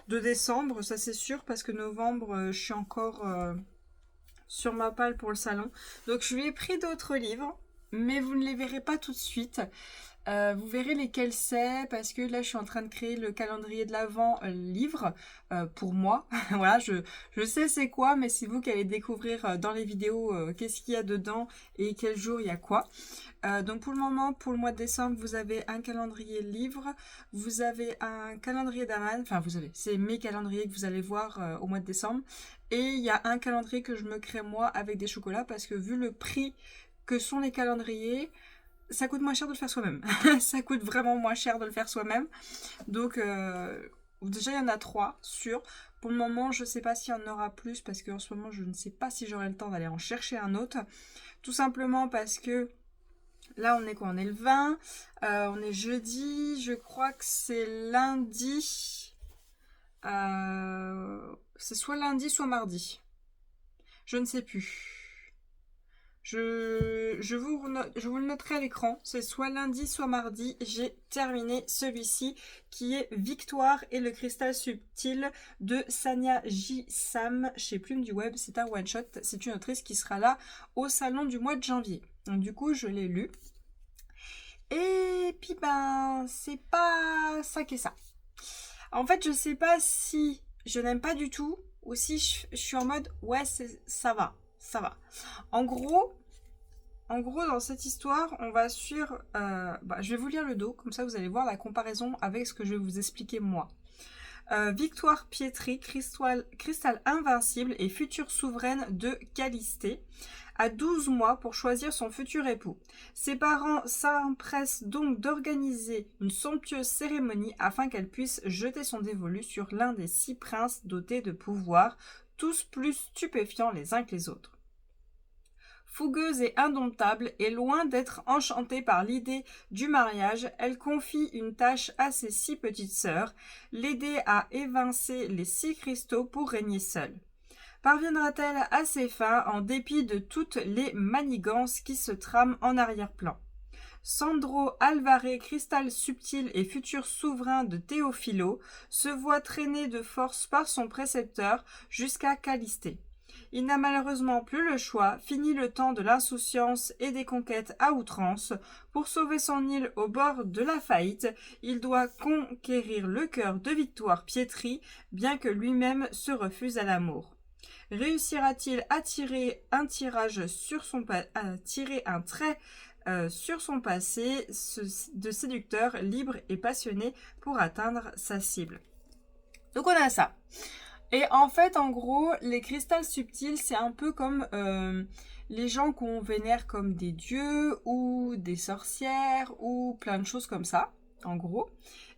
décembre, ça c'est sûr, parce que novembre, je suis encore sur ma palle pour le salon. Donc je lui ai pris d'autres livres, mais vous ne les verrez pas tout de suite. Vous verrez lesquels c'est parce que là je suis en train de créer le calendrier de l'Avent livre pour moi. Voilà, je sais c'est quoi, mais c'est vous qui allez découvrir dans les vidéos qu'est-ce qu'il y a dedans et quel jour il y a quoi. Donc pour le moment, pour le mois de décembre, vous avez un calendrier livre, vous avez un calendrier d'Aman, enfin c'est mes calendriers que vous allez voir au mois de décembre. Et il y a un calendrier que je me crée moi avec des chocolats parce que vu le prix que sont les calendriers, ça coûte moins cher de le faire soi-même. Ça coûte vraiment moins cher de le faire soi-même. Donc, déjà, il y en a 3, sûr. Pour le moment, je ne sais pas s'il y en aura plus parce qu'en ce moment, je ne sais pas si j'aurai le temps d'aller en chercher un autre. Tout simplement parce que là, on est quoi? On est le 20. On est jeudi. Je crois que c'est lundi. C'est soit lundi, soit mardi. Je ne sais plus. Je vous le noterai à l'écran. C'est soit lundi, soit mardi. J'ai terminé celui-ci qui est Victoire et le cristal subtil de Sania J. Sam chez Plume du Web. C'est un one-shot. C'est une autrice qui sera là au salon du mois de janvier. Donc du coup, je l'ai lu. Et puis c'est pas ça qu'est ça. En fait, je sais pas si je n'aime pas du tout ou si je suis en mode ouais, ça va. En gros, en gros, dans cette histoire, on va sur... je vais vous lire le dos, comme ça vous allez voir la comparaison avec ce que je vais vous expliquer moi. Victoire Pietri, cristal invincible et future souveraine de Calistée, a 12 mois pour choisir son futur époux. Ses parents s'empressent donc d'organiser une somptueuse cérémonie afin qu'elle puisse jeter son dévolu sur l'un des 6 princes dotés de pouvoir, tous plus stupéfiants les uns que les autres. Fougueuse et indomptable, et loin d'être enchantée par l'idée du mariage, elle confie une tâche à ses 6 petites sœurs, l'aider à évincer les 6 cristaux pour régner seule. Parviendra-t-elle à ses fins en dépit de toutes les manigances qui se trament en arrière-plan? Sandro Alvarez, cristal subtil et futur souverain de Théophilo, se voit traîné de force par son précepteur jusqu'à Calistée. Il n'a malheureusement plus le choix, fini le temps de l'insouciance et des conquêtes à outrance. Pour sauver son île au bord de la faillite, il doit conquérir le cœur de Victoire Pietri, bien que lui-même se refuse à l'amour. Réussira-t-il à tirer un trait sur son passé de séducteur, libre et passionné pour atteindre sa cible? Donc on a ça. Et en fait, en gros, les cristals subtils, c'est un peu comme les gens qu'on vénère comme des dieux ou des sorcières ou plein de choses comme ça, en gros.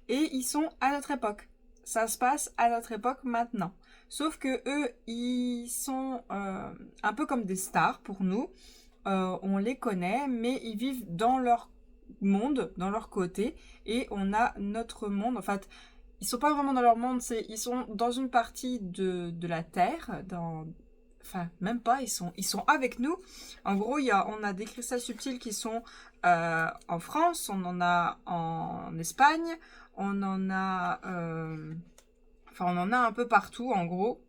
Et ils sont à notre époque. Ça se passe à notre époque maintenant. Sauf que eux, ils sont un peu comme des stars pour nous. On les connaît, mais ils vivent dans leur monde, dans leur côté. Et on a notre monde, en fait... Ils sont pas vraiment dans leur monde, ils sont dans une partie de la Terre, enfin même pas, ils sont avec nous. En gros, on a des cristals subtils qui sont en France, on en a en Espagne, on en a un peu partout en gros.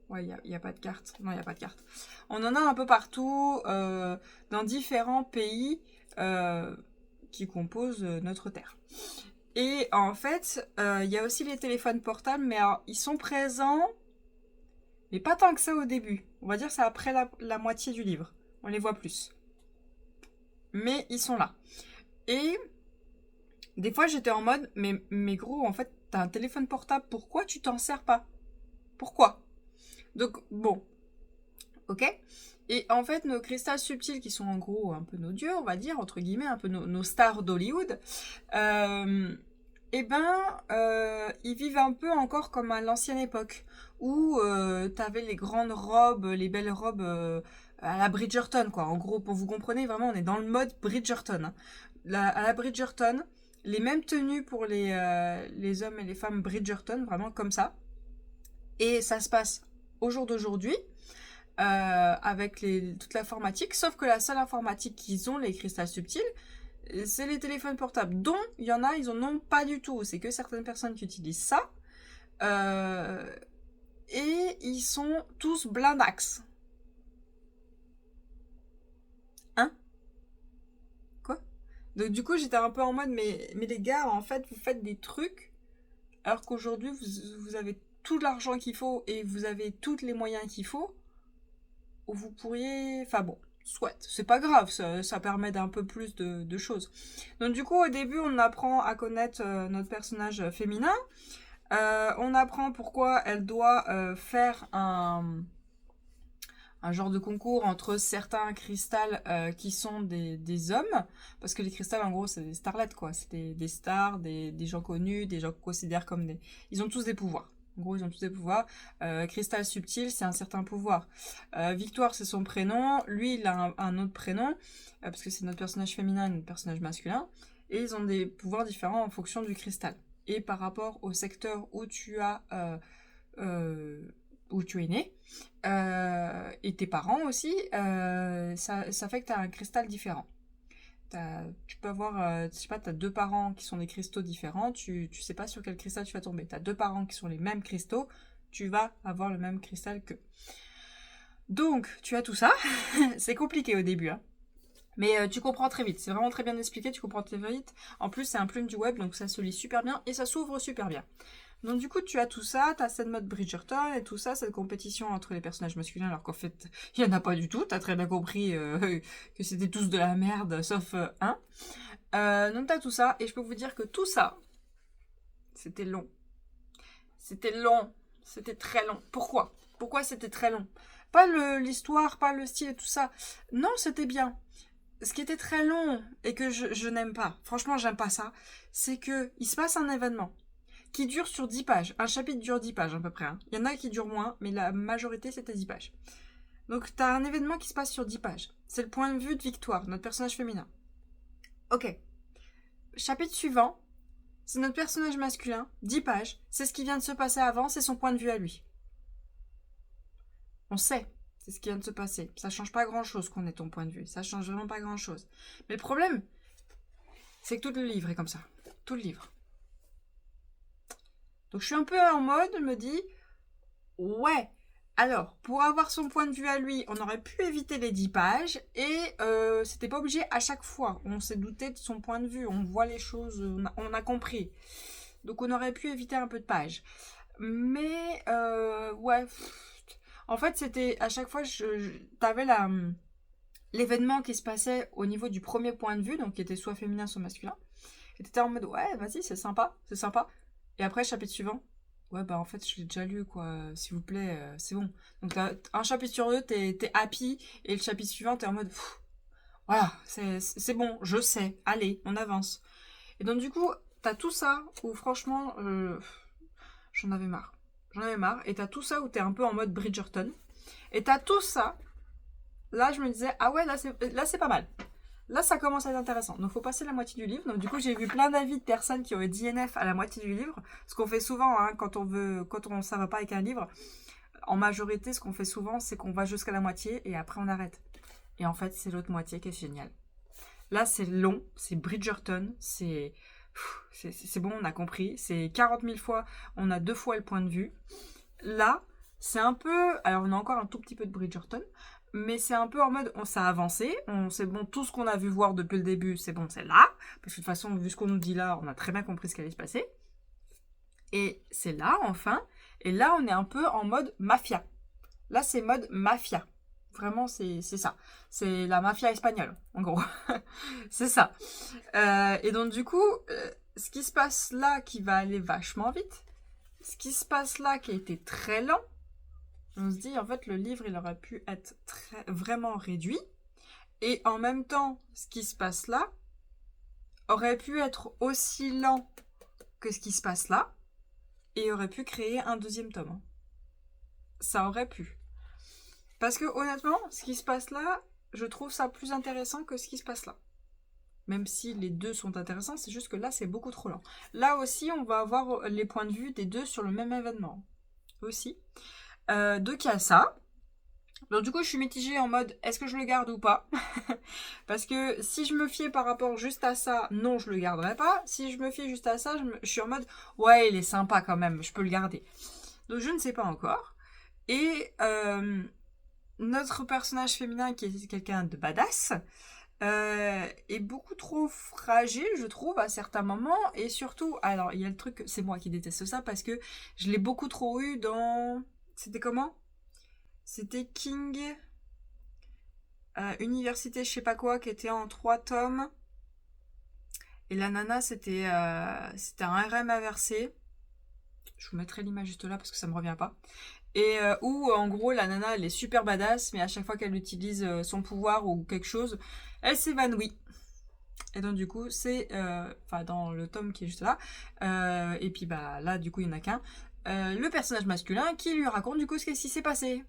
Ouais, il y a pas de carte. Non, il y a pas de carte. On en a un peu partout dans différents pays qui composent notre Terre. Et en fait, il y a aussi les téléphones portables, mais alors, ils sont présents, mais pas tant que ça au début. On va dire que c'est après la moitié du livre. On les voit plus. Mais ils sont là. Et des fois, j'étais en mode, mais gros, en fait, t'as un téléphone portable, pourquoi tu t'en sers pas? Pourquoi? Donc, bon. Ok? Et en fait, nos cristals subtils, qui sont en gros un peu nos dieux, on va dire, entre guillemets, un peu nos stars d'Hollywood, ils vivent un peu encore comme à l'ancienne époque, où t'avais les grandes robes, les belles robes à la Bridgerton, quoi. En gros, pour vous compreniez, vraiment, on est dans le mode Bridgerton. Hein. À la Bridgerton, les mêmes tenues pour les hommes et les femmes Bridgerton, vraiment comme ça. Et ça se passe au jour d'aujourd'hui, avec toute l'informatique, sauf que la seule informatique qu'ils ont, les cristals subtils, c'est les téléphones portables, dont il y en a, ils en ont pas du tout. C'est que certaines personnes qui utilisent ça. Et ils sont tous blindax. Hein? Quoi? Donc du coup, j'étais un peu en mode, mais les gars, en fait, vous faites des trucs, alors qu'aujourd'hui, vous avez tout l'argent qu'il faut et vous avez tous les moyens qu'il faut. Vous pourriez... Enfin bon, soit. C'est pas grave, ça permet d'un peu plus de choses. Donc du coup, au début, on apprend à connaître notre personnage féminin. On apprend pourquoi elle doit faire un genre de concours entre certains cristals qui sont des hommes. Parce que les cristals, en gros, c'est des starlets, quoi. C'est des stars, des gens connus, des gens qu'on considère comme des... Ils ont tous des pouvoirs. En gros, ils ont tous des pouvoirs. Cristal subtil, c'est un certain pouvoir. Victoire, c'est son prénom. Lui, il a un autre prénom, parce que c'est notre personnage féminin et notre personnage masculin. Et ils ont des pouvoirs différents en fonction du cristal. Et par rapport au secteur où tu es né, et tes parents aussi, ça fait que tu as un cristal différent. Tu peux avoir, je sais pas, tu as 2 parents qui sont des cristaux différents, tu sais pas sur quel cristal tu vas tomber. Tu as 2 parents qui sont les mêmes cristaux, tu vas avoir le même cristal qu'eux. Donc, tu as tout ça. C'est compliqué au début, hein. Mais tu comprends très vite. C'est vraiment très bien expliqué, tu comprends très vite. En plus, c'est un plume du web, donc ça se lit super bien et ça s'ouvre super bien. Donc du coup, tu as tout ça, tu as cette mode Bridgerton et tout ça, cette compétition entre les personnages masculins, alors qu'en fait, il n'y en a pas du tout. Tu as très bien compris que c'était tous de la merde, sauf un. Donc tu as tout ça, et je peux vous dire que tout ça, c'était long. C'était long, c'était très long. Pourquoi? Pourquoi c'était très long? Pas l'histoire, pas le style et tout ça. Non, c'était bien. Ce qui était très long et que je n'aime pas, franchement j'aime pas ça, c'est que il se passe un événement qui dure sur 10 pages. Un chapitre dure 10 pages à peu près. Hein. Il y en a qui durent moins, mais la majorité c'était 10 pages. Donc t'as un événement qui se passe sur 10 pages. C'est le point de vue de Victoire, notre personnage féminin. Ok. Chapitre suivant, c'est notre personnage masculin, 10 pages. C'est ce qui vient de se passer avant, c'est son point de vue à lui. On sait, c'est ce qui vient de se passer. Ça change pas grand-chose qu'on ait ton point de vue. Ça change vraiment pas grand-chose. Mais le problème, c'est que tout le livre est comme ça. Tout le livre. Donc je suis un peu en mode, je me dis, ouais, alors, pour avoir son point de vue à lui, on aurait pu éviter les 10 pages et c'était pas obligé à chaque fois. On s'est douté de son point de vue, on voit les choses, on a compris. Donc on aurait pu éviter un peu de pages. Mais, ouais, en fait, c'était à chaque fois, t'avais l'événement qui se passait au niveau du premier point de vue, donc qui était soit féminin, soit masculin. Et t'étais en mode, ouais, vas-y, c'est sympa, c'est sympa. Et après, chapitre suivant, ouais, bah en fait, je l'ai déjà lu, quoi, s'il vous plaît, c'est bon. Donc, t'as un chapitre sur deux, t'es happy, et le chapitre suivant, t'es en mode, voilà, c'est bon, je sais, allez, on avance. Et donc, du coup, t'as tout ça où, franchement, j'en avais marre. J'en avais marre. Et t'as tout ça où t'es un peu en mode Bridgerton. Et t'as tout ça, là, je me disais, ah ouais, là, c'est pas mal. Là, ça commence à être intéressant. Donc, il faut passer la moitié du livre. Donc, du coup, j'ai vu plein d'avis de personnes qui auraient DNF à la moitié du livre. Ce qu'on fait souvent, hein, quand ça va pas avec un livre. En majorité, ce qu'on fait souvent, c'est qu'on va jusqu'à la moitié et après, on arrête. Et en fait, c'est l'autre moitié qui est géniale. Là, c'est long, c'est Bridgerton, c'est bon, on a compris. C'est 40 000 fois, on a 2 fois le point de vue. Là, c'est un peu... Alors, on a encore un tout petit peu de Bridgerton, mais c'est un peu en mode, on s'est avancé, c'est bon, tout ce qu'on a vu voir depuis le début, c'est bon, c'est là. Parce que de toute façon, vu ce qu'on nous dit là, on a très bien compris ce qui allait se passer. Et c'est là, enfin. Et là, on est un peu en mode mafia. Là, c'est mode mafia. Vraiment, c'est ça. C'est la mafia espagnole, en gros. C'est ça. Et donc, du coup, ce qui se passe là, qui va aller vachement vite, ce qui se passe là, qui a été très lent, on se dit, en fait, le livre, il aurait pu être vraiment réduit. Et en même temps, ce qui se passe là aurait pu être aussi lent que ce qui se passe là. Et aurait pu créer un deuxième tome. Ça aurait pu. Parce que honnêtement, ce qui se passe là, je trouve ça plus intéressant que ce qui se passe là. Même si les deux sont intéressants, c'est juste que là, c'est beaucoup trop lent. Là aussi, on va avoir les points de vue des deux sur le même événement. Aussi. Donc, il y a ça. Donc, du coup, je suis mitigée en mode, est-ce que je le garde ou pas? Parce que si je me fiais par rapport juste à ça, non, je le garderai pas. Si je me fiais juste à ça, je suis en mode, ouais, il est sympa quand même, je peux le garder. Donc, je ne sais pas encore. Et notre personnage féminin, qui est quelqu'un de badass, est beaucoup trop fragile, je trouve, à certains moments. Et surtout, alors, il y a le truc, c'est moi qui déteste ça, parce que je l'ai beaucoup trop eu dans... C'était comment? C'était King... Université je sais pas quoi, qui était en 3 tomes. Et la nana, c'était un RM inversé. Je vous mettrai l'image juste là, parce que ça me revient pas. Et où, en gros, la nana, elle est super badass, mais à chaque fois qu'elle utilise son pouvoir ou quelque chose, elle s'évanouit. Et donc, du coup, c'est... Enfin, dans le tome qui est juste là. Et puis, bah, là, du coup, il n'y en a qu'un. Le personnage masculin qui lui raconte, du coup, ce qui s'est passé.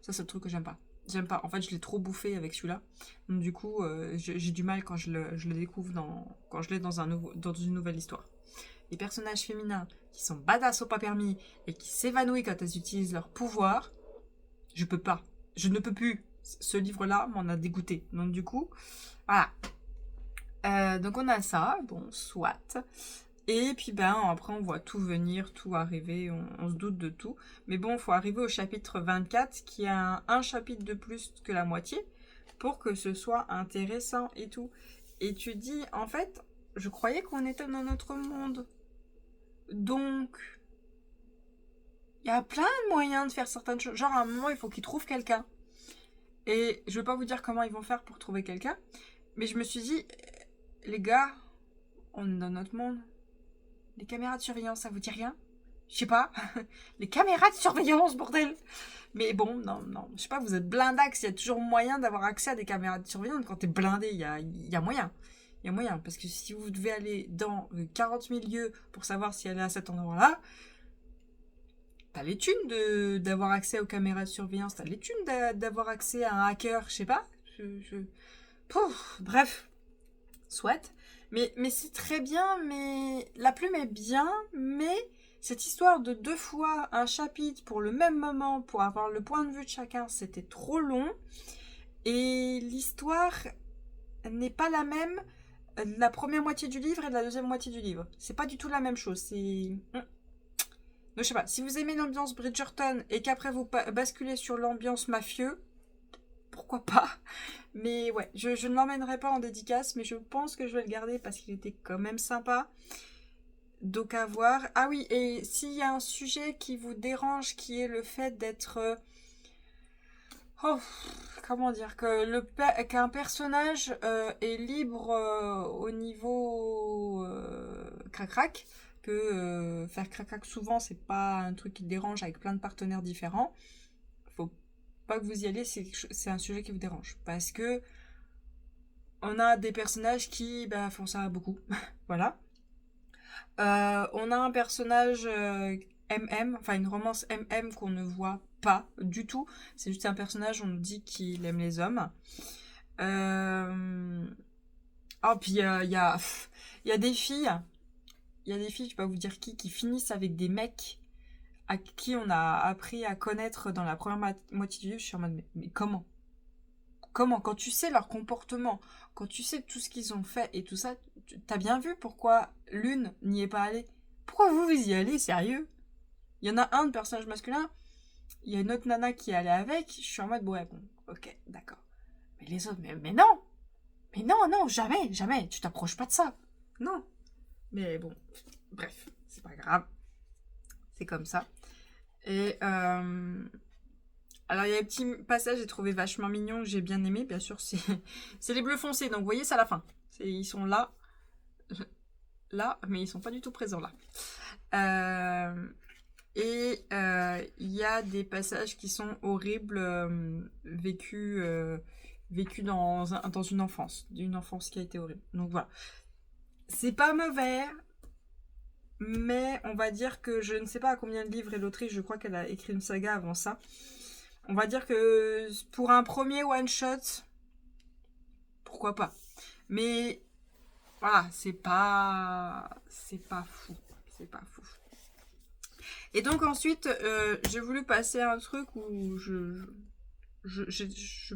Ça, c'est le truc que j'aime pas. J'aime pas. En fait, je l'ai trop bouffé avec celui-là. Donc, du coup, j'ai du mal quand je le découvre quand je l'ai dans une nouvelle histoire. Les personnages féminins qui sont badass au pas permis et qui s'évanouissent quand elles utilisent leur pouvoir, je peux pas. Je ne peux plus. Ce livre-là m'en a dégoûté. Donc du coup, voilà. Donc on a ça, bon, soit. Et puis ben après on voit tout venir, tout arriver, on se doute de tout. Mais bon, il faut arriver au chapitre 24 qui a un chapitre de plus que la moitié pour que ce soit intéressant et tout. Et tu dis, en fait, je croyais qu'on était dans notre monde. Donc, il y a plein de moyens de faire certaines choses. Genre, à un moment, il faut qu'ils trouvent quelqu'un. Et je vais pas vous dire comment ils vont faire pour trouver quelqu'un. Mais je me suis dit, les gars, on est dans notre monde. Les caméras de surveillance, ça vous dit rien? Je sais pas. Les caméras de surveillance, bordel! Mais bon, non. Je sais pas, vous êtes blindax. Il y a toujours moyen d'avoir accès à des caméras de surveillance. Quand t'es blindé, il y a moyen. Il y a moyen. Parce que si vous devez aller dans 40 000 lieux pour savoir si elle est à cet endroit-là, t'as les thunes d'avoir accès aux caméras de surveillance. T'as les thunes d'avoir accès à un hacker. Je sais pas. Pouf, bref. Soit. Mais c'est très bien. Mais la plume est bien. Mais cette histoire de 2 fois un chapitre pour le même moment, pour avoir le point de vue de chacun, c'était trop long. Et l'histoire n'est pas la même de la première moitié du livre et de la deuxième moitié du livre. C'est pas du tout la même chose. C'est... Donc, je sais pas, si vous aimez l'ambiance Bridgerton et qu'après vous basculez sur l'ambiance mafieux, pourquoi pas? Mais ouais, je ne l'emmènerai pas en dédicace, mais je pense que je vais le garder parce qu'il était quand même sympa. Donc à voir. Ah oui, et s'il y a un sujet qui vous dérange, qui est le fait d'être... comment dire, qu'un personnage est libre au niveau crac-crac, que faire crac-crac souvent c'est pas un truc qui te dérange avec plein de partenaires différents, faut pas que vous y allez, c'est un sujet qui vous dérange, parce que on a des personnages qui font ça beaucoup, voilà. On a un personnage MM, enfin une romance MM qu'on ne voit pas du tout. C'est juste un personnage, on nous dit qu'il aime les hommes. Oh, puis il y a des filles, je vais pas vous dire qui finissent avec des mecs à qui on a appris à connaître dans la première moitié du livre. Je suis en mode, mais comment? Comment? Quand tu sais leur comportement, quand tu sais tout ce qu'ils ont fait et tout ça, t'as bien vu pourquoi l'une n'y est pas allée? Pourquoi vous y allez, sérieux? Il y en a un de personnage masculin, il y a une autre nana qui est allée avec, je suis en mode, ouais, bon, ok, d'accord. Mais les autres, mais non! Mais non, jamais, tu t'approches pas de ça. Non. Mais bon, bref, c'est pas grave. C'est comme ça. Et alors, il y a un petit passage que j'ai trouvé vachement mignon, que j'ai bien aimé. Bien sûr, c'est les bleus foncés. Donc, vous voyez, c'est à la fin. Ils sont là. Là, mais ils sont pas du tout présents là. Et il y a des passages qui sont horribles, vécus dans une enfance. D'une enfance qui a été horrible. Donc, voilà. C'est pas mauvais, mais on va dire que je ne sais pas à combien de livres est l'autrice. Je crois qu'elle a écrit une saga avant ça. On va dire que pour un premier one-shot, pourquoi pas. Mais voilà, c'est pas fou. C'est pas fou. Et donc ensuite, j'ai voulu passer à un truc où je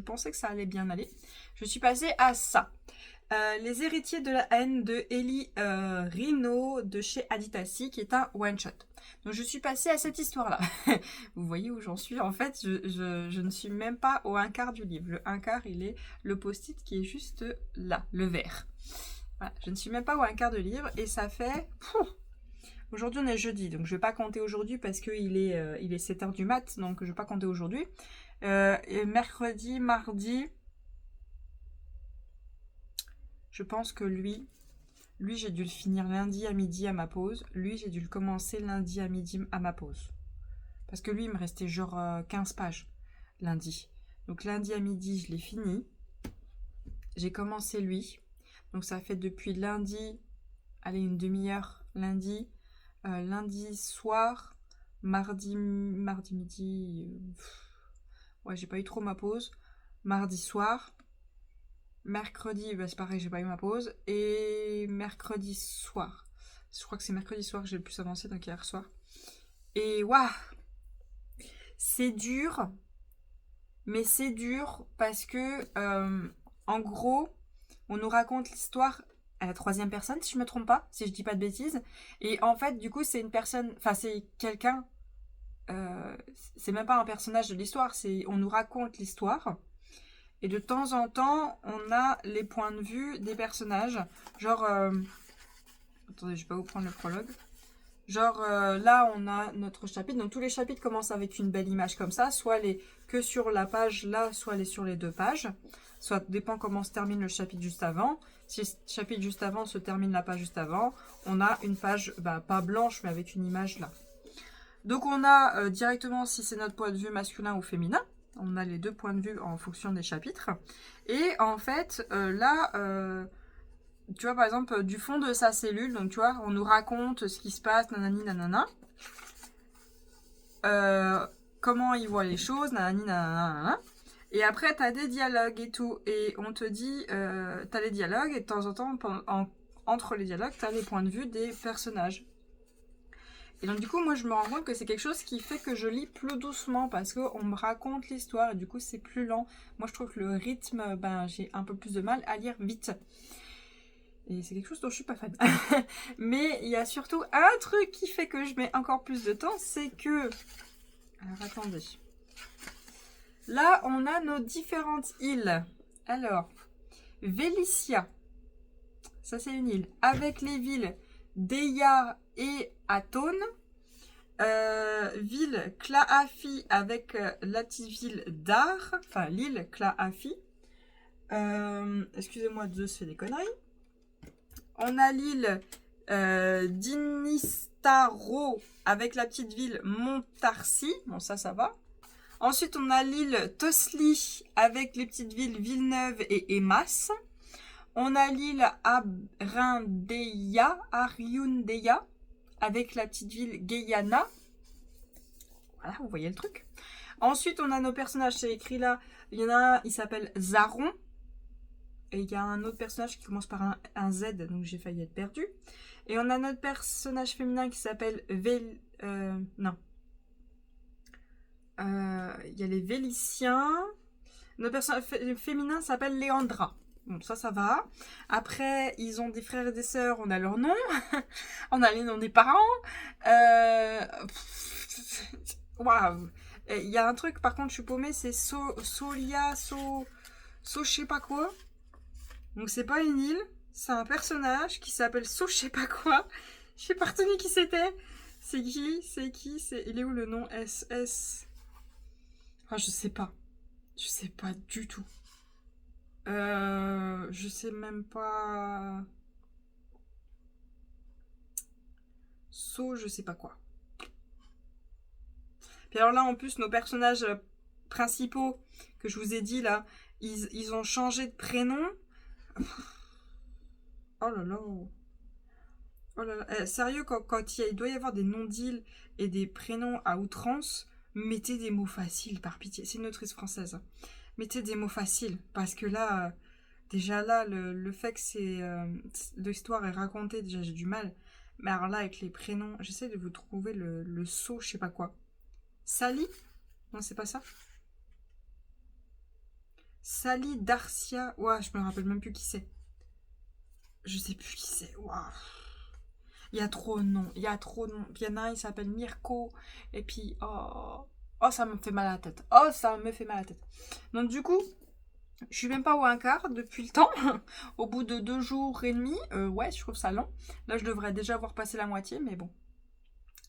pensais que ça allait bien aller. Je suis passée à ça. Les héritiers de la haine de Ellie Rino de chez Aditassi, qui est un one-shot. Donc je suis passée à cette histoire-là. Vous voyez où j'en suis? En fait, je ne suis même pas au 1/4 du livre. Le 1/4, il est le post-it qui est juste là, le vert. Voilà, je ne suis même pas au 1/4 du livre et ça fait... Aujourd'hui, on est jeudi, donc je ne vais pas compter aujourd'hui parce qu'il est 7h du mat, donc je ne vais pas compter aujourd'hui. Et mercredi, mardi... Je pense que lui j'ai dû le finir lundi à midi à ma pause. Lui, j'ai dû le commencer lundi à midi à ma pause. Parce que lui, il me restait genre 15 pages lundi. Donc lundi à midi, je l'ai fini. J'ai commencé lui. Donc ça fait depuis lundi, allez, une demi-heure lundi. Lundi soir, mardi midi. Ouais, j'ai pas eu trop ma pause. Mardi soir. Mercredi, c'est pareil, j'ai pas eu ma pause. Et mercredi soir. Je crois que c'est mercredi soir que j'ai le plus avancé, donc hier soir. Et waouh! C'est dur. Mais c'est dur parce que, en gros, on nous raconte l'histoire à la 3e personne, si je me trompe pas, si je dis pas de bêtises. Et en fait, du coup, c'est une personne, enfin, c'est quelqu'un, c'est même pas un personnage de l'histoire, on nous raconte l'histoire. Et de temps en temps, on a les points de vue des personnages. Genre, Attendez, je vais pas vous prendre le prologue. Genre là, on a notre chapitre. Donc tous les chapitres commencent avec une belle image comme ça. Soit les que sur la page là, soit les sur les 2 pages. Soit dépend comment se termine le chapitre juste avant. Si le chapitre juste avant se termine la page juste avant, on a une page, pas blanche, mais avec une image là. Donc on a directement si c'est notre point de vue masculin ou féminin. On a les 2 points de vue en fonction des chapitres. Et en fait, là, tu vois, par exemple, du fond de sa cellule, donc tu vois, on nous raconte ce qui se passe, nanani, nanana. Comment il voit les choses, nanani, nanana. Et après, t'as des dialogues et tout. Et on te dit, t'as les dialogues, et de temps en temps, entre les dialogues, t'as les points de vue des personnages. Et donc du coup, moi je me rends compte que c'est quelque chose qui fait que je lis plus doucement parce qu'on me raconte l'histoire et du coup c'est plus lent. Moi je trouve que le rythme, j'ai un peu plus de mal à lire vite. Et c'est quelque chose dont je suis pas fan. Mais il y a surtout un truc qui fait que je mets encore plus de temps, c'est que... Alors attendez. Là on a nos différentes îles. Alors, Vélicia. Ça c'est une île. Avec les villes Deia et Atone. Ville Claafi avec la petite ville d'Ar, enfin l'île Claafi. Excusez-moi de se faire des conneries. On a l'île d'Inistaro avec la petite ville Montarcy. Bon, ça va. Ensuite, on a l'île Tosli avec les petites villes Villeneuve et Emas. On a l'île Ariundeia avec la petite ville Guyana. Voilà, vous voyez le truc. Ensuite, on a nos personnages, c'est écrit là. Il y en a un, il s'appelle Zaron. Et il y a un autre personnage qui commence par un Z, donc j'ai failli être perdu. Et on a notre personnage féminin qui s'appelle non. Il y a les Véliciens. Notre personnage féminin s'appelle Léandra. Bon, ça va. Après, ils ont des frères et des sœurs, on a leur nom. On a les noms des parents. Waouh. Il y a un truc, par contre, je suis paumée, c'est Solia, je sais pas quoi. Donc, c'est pas une île, c'est un personnage qui s'appelle je sais pas quoi. Je sais pas retenu qui c'était. C'est qui Il est où le nom SS? Ah, je sais pas. Je sais pas du tout. Je sais même pas. Je sais pas quoi. Puis alors là, en plus, nos personnages principaux que je vous ai dit là, ils ont changé de prénom. Oh là là. Oh là là. Sérieux, quand il doit y avoir des noms d'îles et des prénoms à outrance, mettez des mots faciles, par pitié. C'est une autrice française. Hein. Mettez des mots faciles. Parce que là, déjà là, le fait que l'histoire est racontée, déjà j'ai du mal. Mais alors là, avec les prénoms, j'essaie de vous trouver le je sais pas quoi. Sally? Non, c'est pas ça. Sally Darcia. Ouah, je me rappelle même plus qui c'est. Je sais plus qui c'est. Ouah. Il y a trop de noms. Il y a trop de noms. Puis il y en a un, il s'appelle Mirko. Et puis, oh. Oh, ça me fait mal à la tête. Oh, ça me fait mal à la tête. Donc, du coup, je suis même pas au un quart depuis le temps. Au bout de 2 jours et demi. Ouais, je trouve ça long. Là, je devrais déjà avoir passé la moitié, mais bon.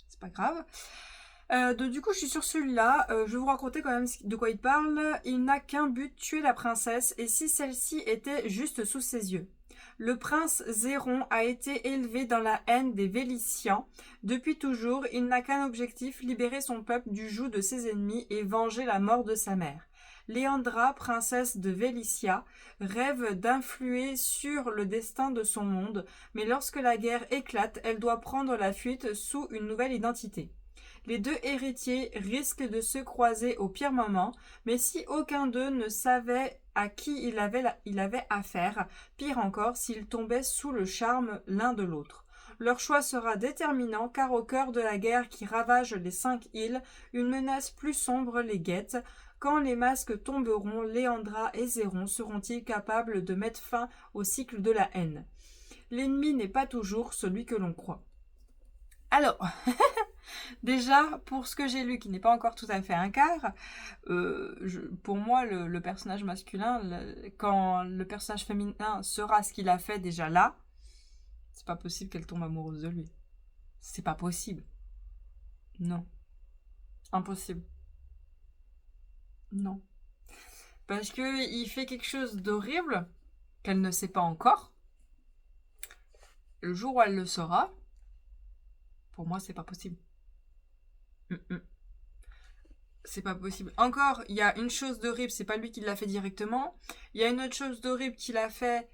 C'est pas grave. Donc, du coup, je suis sur celui-là. Je vais vous raconter quand même de quoi il parle. Il n'a qu'un but, tuer la princesse. Et si celle-ci était juste sous ses yeux. Le prince Zéron a été élevé dans la haine des Véliciens. Depuis toujours, il n'a qu'un objectif, libérer son peuple du joug de ses ennemis et venger la mort de sa mère. Léandra, princesse de Vélicia, rêve d'influer sur le destin de son monde, mais lorsque la guerre éclate, elle doit prendre la fuite sous une nouvelle identité. Les 2 héritiers risquent de se croiser au pire moment, mais si aucun d'eux ne savait à qui il avait affaire, pire encore s'ils tombaient sous le charme l'un de l'autre. Leur choix sera déterminant car au cœur de la guerre qui ravage les 5 îles, une menace plus sombre les guette. Quand les masques tomberont, Léandra et Zéron seront-ils capables de mettre fin au cycle de la haine? L'ennemi n'est pas toujours celui que l'on croit. Alors, déjà, pour ce que j'ai lu, qui n'est pas encore tout à fait un quart, pour moi, le personnage masculin, quand le personnage féminin sera ce qu'il a fait déjà là, C'est pas possible qu'elle tombe amoureuse de lui. C'est pas possible. Non. Impossible. Non. Parce que il fait quelque chose d'horrible qu'elle ne sait pas encore. Le jour où elle le saura, pour moi, c'est pas possible. C'est pas possible. Encore, il y a une chose d'horrible, c'est pas lui qui l'a fait directement. Il y a une autre chose d'horrible qu'il a fait.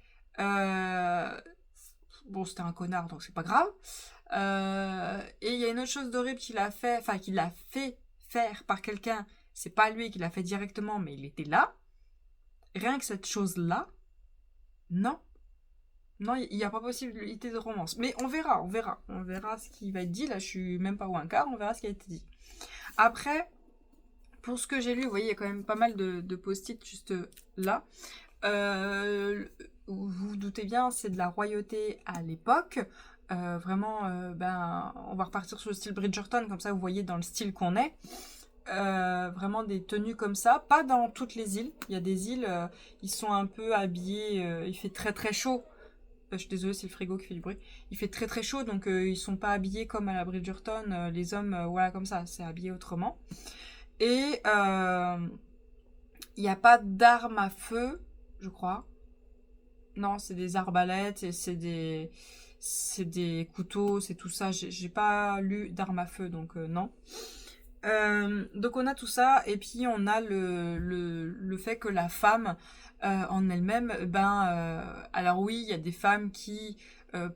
Bon, c'était un connard, donc c'est pas grave. Et il y a une autre chose d'horrible qu'il a fait, enfin, qu'il a fait faire par quelqu'un. C'est pas lui qui l'a fait directement, mais il était là. Rien que cette chose-là, non. Non, il n'y a pas possibilité de romance. Mais on verra, on verra. On verra ce qui va être dit. Là, je suis même pas au un quart, on verra ce qui a été dit. Après, pour ce que j'ai lu, vous voyez, il y a quand même pas mal de post-it juste là. Vous vous doutez bien, c'est de la royauté à l'époque. Vraiment, on va repartir sur le style Bridgerton, comme ça vous voyez dans le style qu'on est. Vraiment des tenues comme ça, pas dans toutes les îles. Il y a des îles, ils sont un peu habillés, il fait très très chaud. Je suis désolée, c'est le frigo qui fait du bruit. Il fait très très chaud, donc ils sont pas habillés comme à la Bridgerton. Les hommes, voilà, comme ça, c'est habillé autrement. Et il n'y a pas d'armes à feu, je crois. Non, c'est des arbalètes et c'est des couteaux, c'est tout ça. J'ai pas lu d'armes à feu, donc non. Donc on a tout ça, et puis on a le fait que la femme en elle-même, alors oui, il y a des femmes qui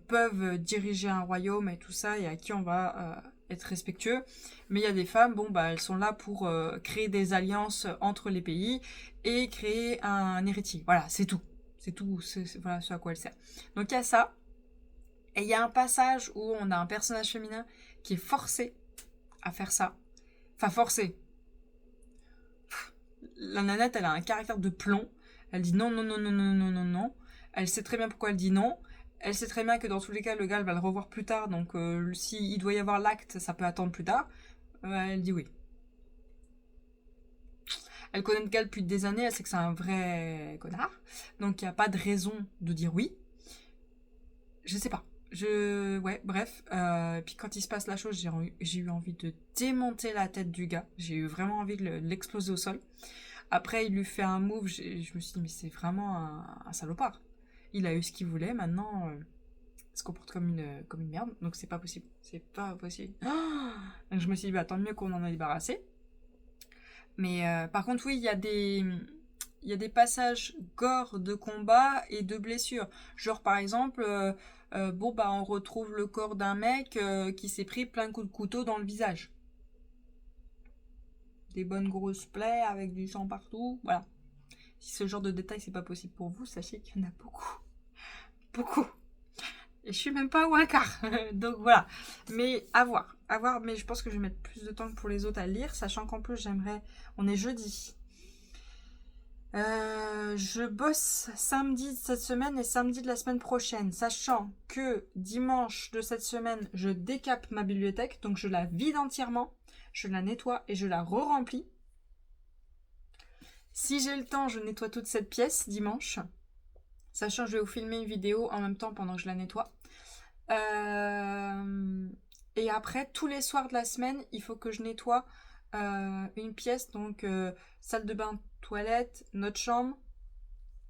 peuvent diriger un royaume et tout ça, et à qui on va être respectueux, mais il y a des femmes, elles sont là pour créer des alliances entre les pays et créer un héritier. Voilà, c'est tout. Voilà ce à quoi elle sert. Donc il y a ça, et il y a un passage où on a un personnage féminin qui est forcé à faire ça. Enfin, forcé. La nanette, elle a un caractère de plomb. Elle dit non, non, non, non, non, non, non, non. Elle sait très bien pourquoi elle dit non. Elle sait très bien que dans tous les cas, le gars, elle va le revoir plus tard. Donc, s'il doit y avoir l'acte, ça peut attendre plus tard. Elle dit oui. Elle connaît le gars depuis des années. Elle sait que c'est un vrai connard. Donc, il n'y a pas de raison de dire oui. Je sais pas. Ouais, bref. Puis quand il se passe la chose, j'ai eu envie de démonter la tête du gars. J'ai eu vraiment envie de l'exploser au sol. Après, il lui fait un move. Je me suis dit, mais c'est vraiment un salopard. Il a eu ce qu'il voulait. Maintenant, il se comporte comme une merde. Donc c'est pas possible. C'est pas possible. Donc je me suis dit, tant mieux qu'on en a débarrassé. Mais par contre, oui, il y a des passages gore de combat et de blessures. Genre, par exemple, on retrouve le corps d'un mec qui s'est pris plein de coups de couteau dans le visage. Des bonnes grosses plaies avec du sang partout, voilà. Si ce genre de détails c'est pas possible pour vous, sachez qu'il y en a beaucoup. Beaucoup. Et je suis même pas au un quart. Donc voilà. Mais à voir. Mais je pense que je vais mettre plus de temps que pour les autres à lire, sachant qu'en plus on est jeudi. Je bosse samedi de cette semaine et samedi de la semaine prochaine, sachant que dimanche de cette semaine, je décape ma bibliothèque, donc je la vide entièrement, je la nettoie et je la re-remplis. Si j'ai le temps, je nettoie toute cette pièce dimanche, sachant que je vais vous filmer une vidéo en même temps pendant que je la nettoie. Et après, tous les soirs de la semaine, il faut que je nettoie une pièce, donc salle de bain, toilette, notre chambre,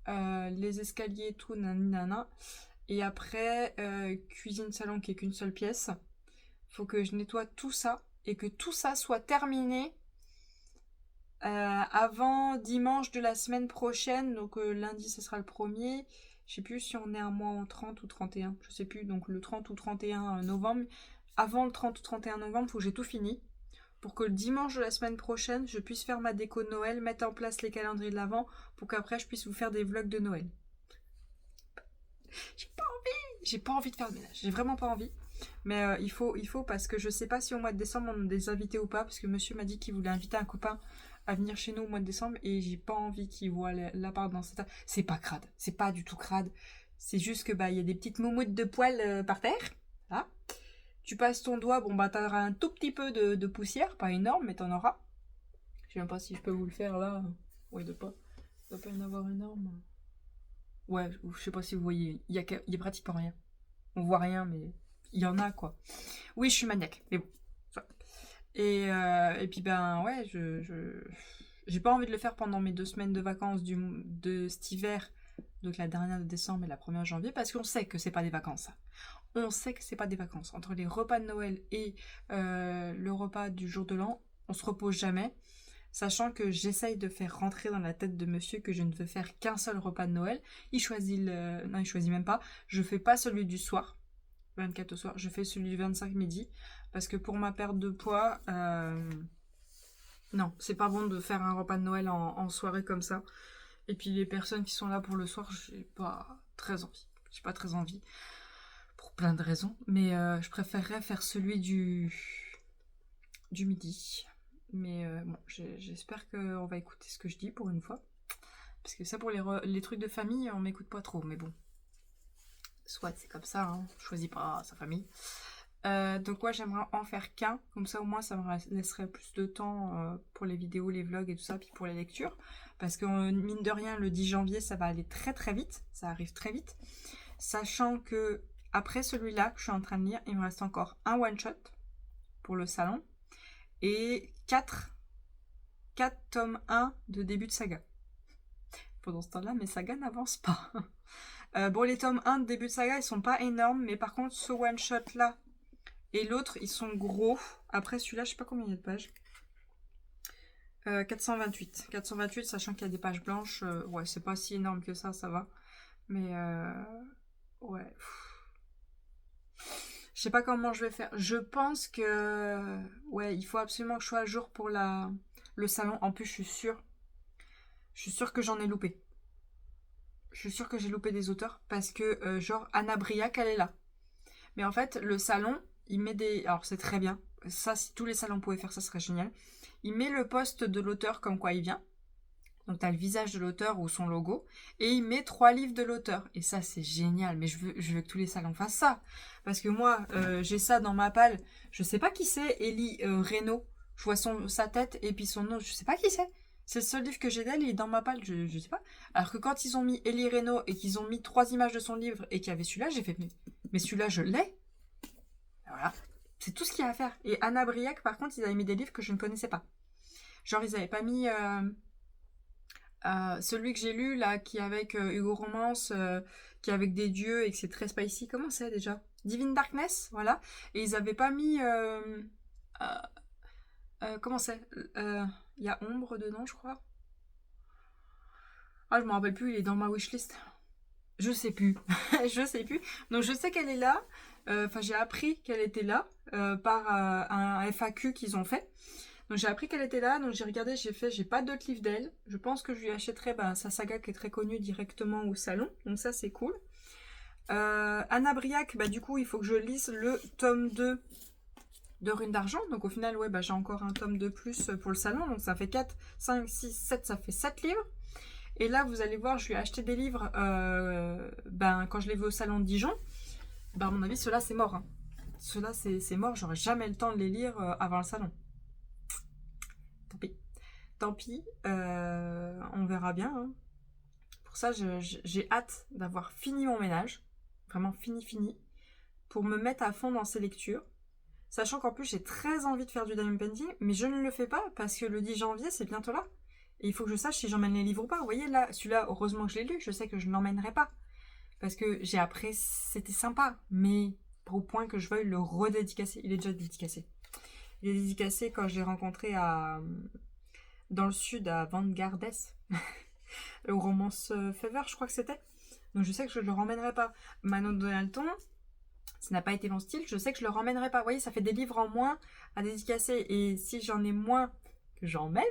les escaliers, tout, nanana. Et après, cuisine, salon qui est qu'une seule pièce. Faut que je nettoie tout ça et que tout ça soit terminé avant dimanche de la semaine prochaine. Donc lundi, ce sera le 1er. Je sais plus si on est un mois en 30 ou 31. Je sais plus. Donc le 30 ou 31 novembre. Avant le 30 ou 31 novembre, il faut que j'ai tout fini. Pour que le dimanche de la semaine prochaine, je puisse faire ma déco de Noël, mettre en place les calendriers de l'Avent, pour qu'après je puisse vous faire des vlogs de Noël. J'ai pas envie de faire le ménage. J'ai vraiment pas envie. Mais il faut parce que je sais pas si au mois de décembre on a des invités ou pas, parce que monsieur m'a dit qu'il voulait inviter un copain à venir chez nous au mois de décembre et j'ai pas envie qu'il voit l'appart dans cet état. C'est pas crade. C'est pas du tout crade. C'est juste que il y a des petites moumoutes de poils par terre. Là. Tu passes ton doigt, t'auras un tout petit peu de poussière, pas énorme, mais t'en auras. Je sais même pas si je peux vous le faire là. Ouais, il doit pas y en avoir énorme. Ouais, je sais pas si vous voyez, il y a pratiquement rien. On voit rien, mais il y en a, quoi. Oui, je suis maniaque, mais bon. Ça. Et puis, ben, ouais, j'ai pas envie de le faire pendant mes 2 semaines de vacances de cet hiver. Donc la dernière de décembre et la première janvier, parce qu'on sait que c'est pas des vacances. On sait que c'est pas des vacances. Entre les repas de Noël et le repas du jour de l'an, on se repose jamais. Sachant que j'essaye de faire rentrer dans la tête de monsieur que je ne veux faire qu'un seul repas de Noël. Il choisit Non, il choisit même pas. Je fais pas celui du soir, 24 au soir. Je fais celui du 25 midi. Parce que pour ma perte de poids, non, c'est pas bon de faire un repas de Noël en soirée comme ça. Et puis les personnes qui sont là pour le soir, j'ai pas très envie. J'ai pas très envie. Pour plein de raisons. Mais je préférerais faire celui du midi. Mais bon, j'espère qu'on va écouter ce que je dis pour une fois. Parce que ça, pour les trucs de famille, on m'écoute pas trop. Mais bon, soit c'est comme ça, hein. On choisit pas sa famille. Donc ouais, j'aimerais en faire qu'un. Comme ça, au moins, ça me laisserait plus de temps pour les vidéos, les vlogs et tout ça, puis pour les lectures. Parce que mine de rien, le 10 janvier, ça va aller très très vite. Ça arrive très vite. Sachant que après celui-là que je suis en train de lire, il me reste encore un one-shot pour le salon. Et 4 tomes 1 de début de saga. Pendant ce temps-là, mes sagas n'avancent pas. Bon, les tomes 1 de début de saga, ils sont pas énormes, mais par contre, ce one-shot-là et l'autre, ils sont gros. Après, celui-là, je sais pas combien il y a de pages. 428. 428, sachant qu'il y a des pages blanches. Ouais, c'est pas si énorme que ça va. Mais, ouais. Je sais pas comment je vais faire. Je pense que... Ouais, il faut absolument que je sois à jour pour le salon. En plus, je suis sûre. Je suis sûre que j'en ai loupé. Je suis sûre que j'ai loupé des auteurs. Parce que, genre, Anna Briac, elle est là. Mais en fait, le salon, il met des... Alors, c'est très bien. Ça, si tous les salons pouvaient faire ça, ce serait génial. Il met le poste de l'auteur comme quoi il vient. Donc, tu as le visage de l'auteur ou son logo. Et il met 3 livres de l'auteur. Et ça, c'est génial. Mais je veux que tous les salons fassent ça. Parce que moi, j'ai ça dans ma palle. Je sais pas qui c'est, Elie Reynaud. Je vois sa tête et puis son nom. Je sais pas qui c'est. C'est le seul livre que j'ai d'elle, il est dans ma palle. Je sais pas. Alors que quand ils ont mis Elie Reynaud et qu'ils ont mis 3 images de son livre et qu'il y avait celui-là, j'ai fait, mais celui-là, je l'ai. Voilà. C'est tout ce qu'il y a à faire. Et Anna Briac, par contre, ils avaient mis des livres que je ne connaissais pas. Genre, ils avaient pas mis... celui que j'ai lu là, qui est avec Hugo Romance, qui est avec des dieux et que c'est très spicy. Comment c'est déjà? Divine Darkness, voilà. Et ils avaient pas mis. Comment c'est? Il y a Ombre dedans, je crois. Ah, je me rappelle plus, il est dans ma wishlist. Je sais plus. Je sais plus. Donc je sais qu'elle est là. Enfin, j'ai appris qu'elle était là par un FAQ qu'ils ont fait. Donc j'ai appris qu'elle était là, donc j'ai regardé, j'ai pas d'autres livres d'elle. Je pense que je lui achèterai sa saga qui est très connue directement au salon, donc ça c'est cool. Anna Briac, du coup il faut que je lise le tome 2 de Runes d'Argent, donc au final ouais, j'ai encore un tome de plus pour le salon, donc ça fait 4, 5, 6, 7, ça fait 7 livres. Et là vous allez voir, je lui ai acheté des livres quand je l'ai vu au salon de Dijon. À mon avis ceux-là c'est mort. Hein. Ceux-là c'est mort, j'aurai jamais le temps de les lire avant le salon. Tant pis, on verra bien. Hein. Pour ça, j'ai hâte d'avoir fini mon ménage. Vraiment fini. Pour me mettre à fond dans ces lectures. Sachant qu'en plus, j'ai très envie de faire du diamond painting, mais je ne le fais pas parce que le 10 janvier, c'est bientôt là. Et il faut que je sache si j'emmène les livres ou pas. Vous voyez, là, celui-là, heureusement que je l'ai lu, je sais que je ne l'emmènerai pas. Parce que j'ai appris, c'était sympa, mais au point que je veuille le redédicacer. Il est déjà dédicacé. Il est dédicacé quand je l'ai rencontré dans le sud, à Vanguardes, au Romance Fever, je crois que c'était. Donc je sais que je ne le ramènerai pas. Manon Donalton, ça n'a pas été mon style, je sais que je le ramènerai pas. Vous voyez, ça fait des livres en moins à dédicacer. Et si j'en ai moins que j'emmène,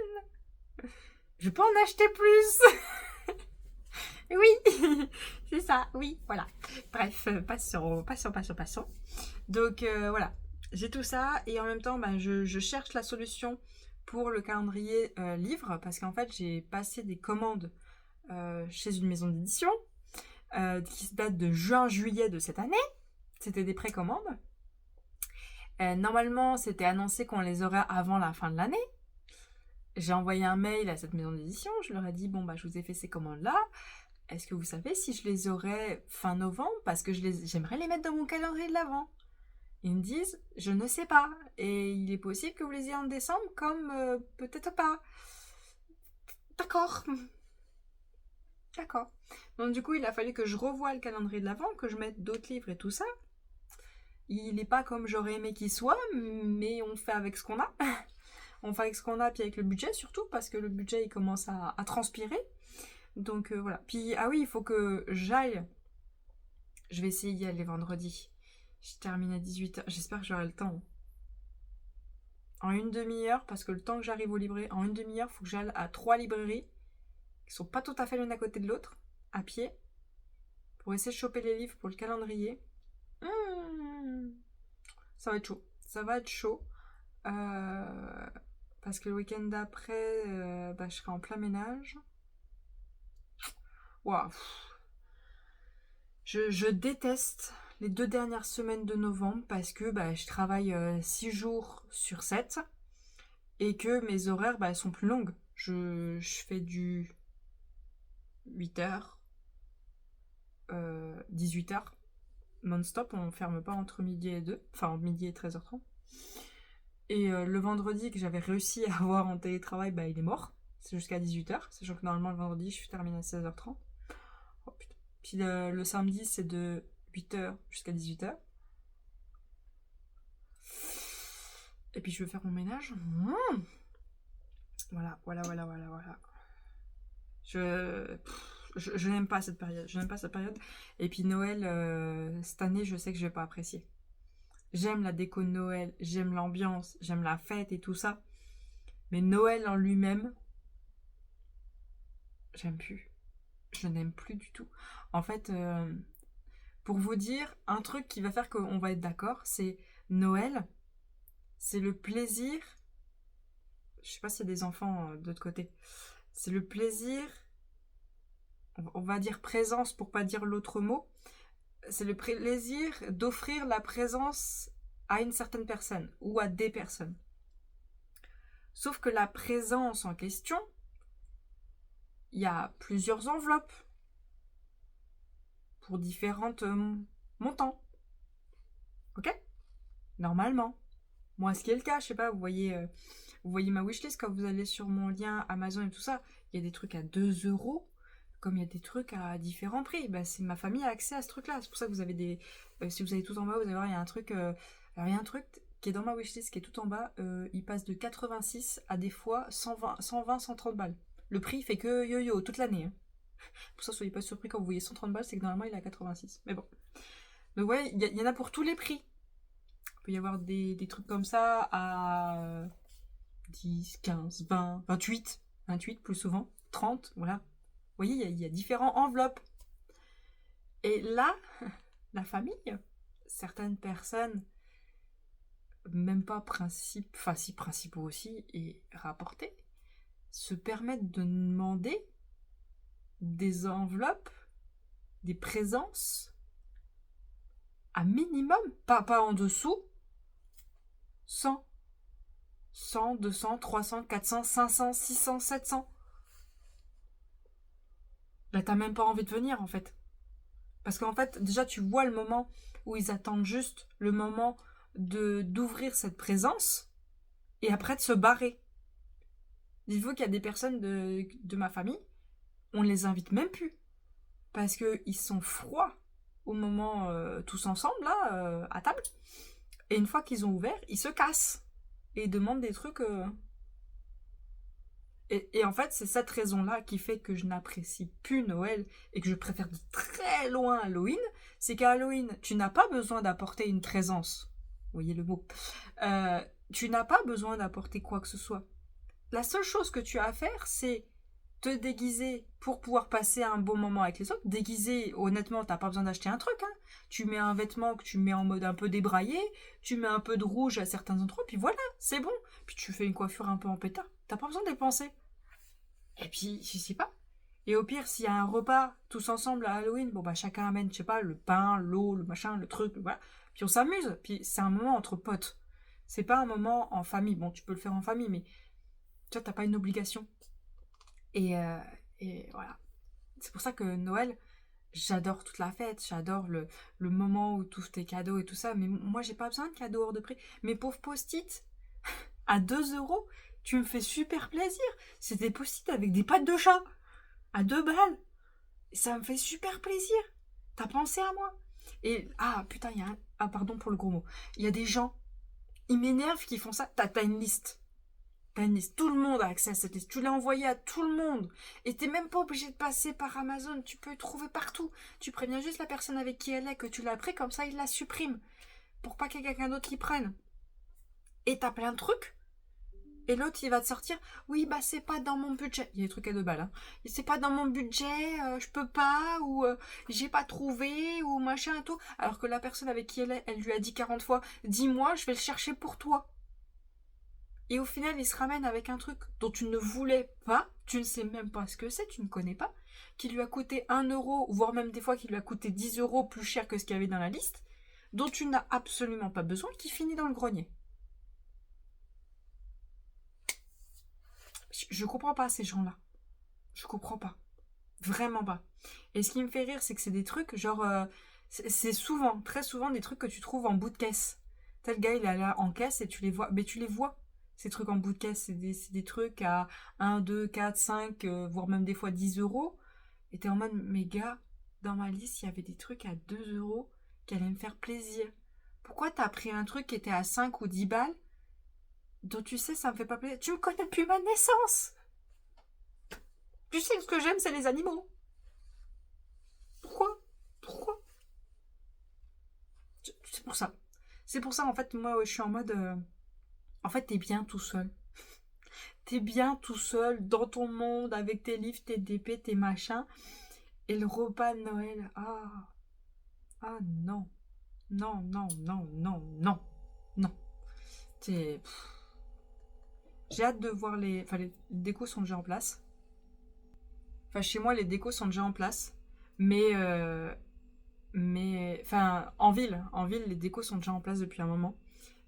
je peux en acheter plus. Oui, c'est ça, oui, voilà. Bref, passons. Donc voilà, j'ai tout ça et en même temps, je cherche la solution pour le calendrier livre, parce qu'en fait j'ai passé des commandes chez une maison d'édition qui se date de juin-juillet de cette année. C'était des précommandes. Normalement c'était annoncé qu'on les aurait avant la fin de l'année. J'ai envoyé un mail à cette maison d'édition, je leur ai dit je vous ai fait ces commandes là. est-ce que vous savez si je les aurai fin novembre? Parce que j'aimerais les mettre dans mon calendrier de l'Avent. Ils me disent, je ne sais pas. Et il est possible que vous les ayez en décembre, comme peut-être pas. D'accord. D'accord. Donc du coup, il a fallu que je revoie le calendrier de l'Avent, que je mette d'autres livres et tout ça. Il n'est pas comme j'aurais aimé qu'il soit, mais on fait avec ce qu'on a. On fait avec ce qu'on a, puis avec le budget surtout, parce que le budget, il commence à transpirer. Donc voilà. Puis, ah oui, il faut que j'aille. Je vais essayer d'y aller vendredi. Je termine à 18h. J'espère que j'aurai le temps. En une demi-heure, parce que le temps que j'arrive aux librairies, en une demi-heure, il faut que j'aille à 3 librairies, qui sont pas tout à fait l'une à côté de l'autre, à pied, pour essayer de choper les livres pour le calendrier. Ça va être chaud. Ça va être chaud. Parce que le week-end d'après, je serai en plein ménage. Waouh. Je déteste les 2 dernières semaines de novembre parce que je travaille 6 jours sur 7 et que mes horaires sont plus longues. Je fais du 8h, 18h, non-stop, on ne ferme pas entre midi et 2, enfin midi et 13h30. Et le vendredi que j'avais réussi à avoir en télétravail, il est mort. C'est jusqu'à 18h, sachant que normalement le vendredi je termine à 16h30. Oh, putain. Puis le samedi c'est de 8h jusqu'à 18h. Et puis je vais faire mon ménage. Voilà. Je n'aime pas cette période. Et puis Noël, cette année, je sais que je vais pas apprécier. J'aime la déco de Noël, j'aime l'ambiance, j'aime la fête et tout ça. Mais Noël en lui-même, j'aime plus. Je n'aime plus du tout. En fait, pour vous dire, un truc qui va faire qu'on va être d'accord, c'est Noël, c'est le plaisir. Je sais pas s'il y a des enfants de l'autre côté. C'est le plaisir, on va dire présence pour pas dire l'autre mot. C'est le plaisir d'offrir la présence à une certaine personne ou à des personnes. Sauf que la présence en question, il y a plusieurs enveloppes pour différentes montants. Ok? Normalement. Moi, ce qui est le cas, je sais pas, vous voyez ma wishlist quand vous allez sur mon lien Amazon et tout ça, il y a des trucs à 2€, comme il y a des trucs à différents prix. C'est ma famille a accès à ce truc-là. C'est pour ça que vous avez des... si vous allez tout en bas, vous allez voir, il y a un truc... alors, il y a un truc qui est dans ma wishlist, qui est tout en bas. Il passe de 86 à des fois 120, 130 balles. Le prix, il fait que yo-yo toute l'année. Hein. Pour ça, soyez pas surpris quand vous voyez 130 balles, c'est que normalement, il est à 86. Mais bon. Donc, ouais, il y en a pour tous les prix. Il peut y avoir des trucs comme ça à 10, 15, 20, 28. 28 plus souvent. 30, voilà. Vous voyez, il y a différentes enveloppes. Et là, la famille, certaines personnes, même pas principaux aussi, et rapportés, se permettent de demander des enveloppes, des présences, à minimum, pas en dessous, 100, 200, 300, 400, 500, 600, 700. Là, t'as même pas envie de venir, en fait. Parce qu'en fait, déjà, tu vois le moment où ils attendent juste le moment d'ouvrir cette présence et après de se barrer. Dites-vous qu'il y a des personnes de ma famille, on les invite même plus. Parce qu'ils sont froids au moment tous ensemble, là, à table. Et une fois qu'ils ont ouvert, ils se cassent. Et ils demandent des trucs... Et en fait, c'est cette raison-là qui fait que je n'apprécie plus Noël et que je préfère de très loin Halloween. C'est qu'à Halloween, tu n'as pas besoin d'apporter une présence. Vous voyez le mot. Tu n'as pas besoin d'apporter quoi que ce soit. La seule chose que tu as à faire, c'est te déguiser pour pouvoir passer un bon moment avec les autres. Déguiser, honnêtement, t'as pas besoin d'acheter un truc. Hein. Tu mets un vêtement que tu mets en mode un peu débraillé, tu mets un peu de rouge à certains endroits, puis voilà, c'est bon. Puis tu fais une coiffure un peu en pétard. T'as pas besoin de dépenser. Et puis, je sais pas. Et au pire, s'il y a un repas tous ensemble à Halloween, chacun amène, je sais pas, le pain, l'eau, le machin, le truc, voilà. Puis on s'amuse. Puis c'est un moment entre potes. C'est pas un moment en famille. Bon, tu peux le faire en famille, mais tu vois, t'as pas une obligation. Et voilà. C'est pour ça que Noël, j'adore toute la fête, j'adore le moment où tu ouvres tes cadeaux et tout ça, mais moi j'ai pas besoin de cadeaux hors de prix. Mes pauvres post-it, à 2 €, tu me fais super plaisir. C'est des post-it avec des pattes de chat, à 2 balles. Ça me fait super plaisir. T'as pensé à moi. Et, ah putain, ah pardon pour le gros mot. Il y a des gens, ils m'énervent qui font ça. T'as une liste. T'as une liste. Tout le monde a accès à cette liste. Tu l'as envoyée à tout le monde. Et t'es même pas obligé de passer par Amazon. Tu peux le trouver partout. Tu préviens juste la personne avec qui elle est que tu l'as pris. Comme ça, il la supprime. Pour pas qu'il y ait quelqu'un d'autre qui prenne. Et t'as plein de trucs. Et l'autre, il va te sortir. Oui, bah, c'est pas dans mon budget. Il y a des trucs à 2 balles. Hein. C'est pas dans mon budget. Je peux pas. Ou j'ai pas trouvé. Ou machin et tout. Alors que la personne avec qui elle est, elle lui a dit 40 fois. Dis-moi, je vais le chercher pour toi. Et au final, il se ramène avec un truc dont tu ne voulais pas, tu ne sais même pas ce que c'est, tu ne connais pas, qui lui a coûté 1 €, voire même des fois qui lui a coûté 10 € plus cher que ce qu'il y avait dans la liste, dont tu n'as absolument pas besoin, qui finit dans le grenier. Je comprends pas ces gens-là. Je comprends pas. Vraiment pas. Et ce qui me fait rire, c'est que c'est des trucs, genre, c'est souvent, très souvent, des trucs que tu trouves en bout de caisse. Tel gars, il est là en caisse et tu les vois, mais tu les vois. Ces trucs en bout de caisse, c'est des trucs à 1, 2, 4, 5, voire même des fois 10 €. Et t'es en mode, mais gars, dans ma liste, il y avait des trucs à 2 € qui allaient me faire plaisir. Pourquoi t'as pris un truc qui était à 5 ou 10 balles, dont tu sais, ça me fait pas plaisir. Tu me connais depuis ma naissance. Tu sais que ce que j'aime, c'est les animaux. Pourquoi C'est pour ça. C'est pour ça, en fait, moi, je suis en mode... En fait, t'es bien tout seul. T'es bien tout seul dans ton monde avec tes livres, tes DP, tes machins. Et le repas de Noël, ah non. Non, non, non, non, non. Non. C'est... J'ai hâte de voir les... Enfin, les décos sont déjà en place. Enfin, chez moi, les décos sont déjà en place. Mais... Enfin, en ville, les décos sont déjà en place depuis un moment.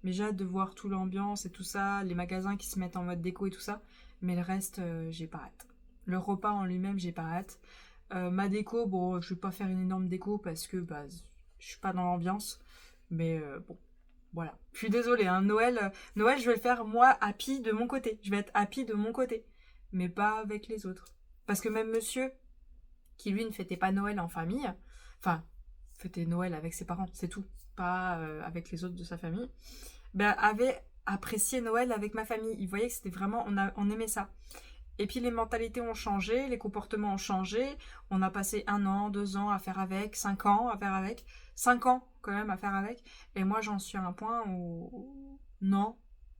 Mais j'ai hâte de voir toute l'ambiance et tout ça, les magasins qui se mettent en mode déco et tout ça. Mais le reste, j'ai pas hâte. Le repas en lui-même, j'ai pas hâte. Ma déco, bon, je vais pas faire une énorme déco parce que bah, je suis pas dans l'ambiance. Mais bon, voilà. Je suis désolée, hein, Noël, je vais le faire moi, happy de mon côté. Je vais être happy de mon côté. Mais pas avec les autres. Parce que même monsieur, qui lui ne fêtait pas Noël en famille, enfin, fêtait Noël avec ses parents, c'est tout. Pas avec les autres de sa famille. Ben, avait apprécié Noël avec ma famille. Il voyait que c'était vraiment, on aimait ça. Et puis les mentalités ont changé, les comportements ont changé. On a passé 1 an, 2 ans à faire avec, 5 ans à faire avec, 5 ans quand même à faire avec. Et moi j'en suis à un point où non,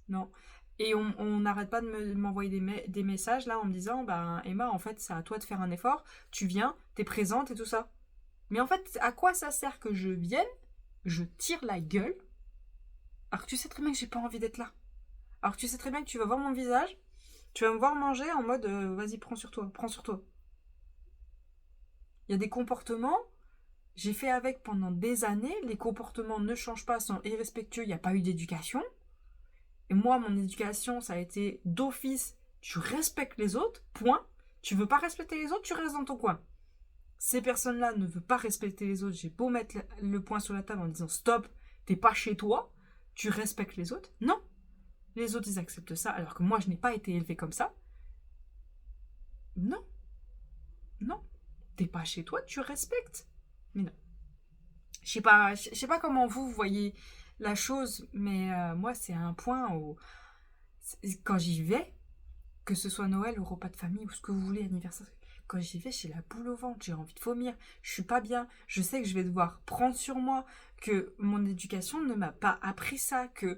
non. Et on n'arrête pas de m'envoyer des messages là en me disant, ben Emma, en fait c'est à toi de faire un effort, tu viens, t'es présente et tout ça. Mais en fait, à quoi ça sert que je vienne, je tire la gueule, alors que tu sais très bien que j'ai pas envie d'être là. Alors que tu sais très bien que tu vas voir mon visage, tu vas me voir manger en mode vas-y, prends sur toi, prends sur toi. Il y a des comportements, j'ai fait avec pendant des années, les comportements ne changent pas, sont irrespectueux, il n'y a pas eu d'éducation. Et moi, mon éducation, ça a été d'office, tu respectes les autres, point. Tu veux pas respecter les autres, tu restes dans ton coin. Ces personnes-là ne veulent pas respecter les autres, j'ai beau mettre le poing sur la table en disant stop, t'es pas chez toi, tu respectes les autres. Non. Les autres, ils acceptent ça, alors que moi, je n'ai pas été élevée comme ça. Non. Non. T'es pas chez toi, tu respectes. Mais non. Je sais pas comment vous voyez la chose, mais moi, c'est un point où, quand j'y vais, que ce soit Noël ou repas de famille ou ce que vous voulez, anniversaire, quand j'y vais, j'ai la boule au ventre, j'ai envie de vomir, je suis pas bien, je sais que je vais devoir prendre sur moi, que mon éducation ne m'a pas appris ça, que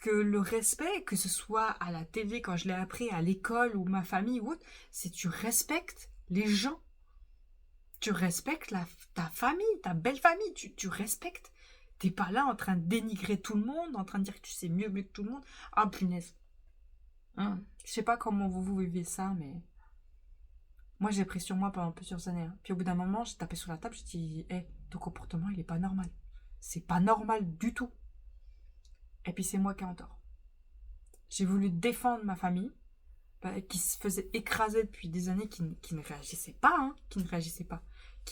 le respect, que ce soit à la télé, quand je l'ai appris, à l'école ou ma famille ou autre, c'est tu respectes les gens. Tu respectes ta famille, ta belle famille, tu respectes. T'es pas là en train de dénigrer tout le monde, en train de dire que tu sais mieux que tout le monde. Ah, punaise. Hein. Je sais pas comment vous vivez ça, mais... Moi, j'ai pris sur moi pendant plusieurs années. Hein. Puis au bout d'un moment, j'ai tapé sur la table, j'ai dit, hé, ton comportement, il est pas normal. C'est pas normal du tout. Et puis c'est moi qui ai en tort. J'ai voulu défendre ma famille, qui se faisait écraser depuis des années, qui ne réagissait pas, hein, qui ne réagissait pas.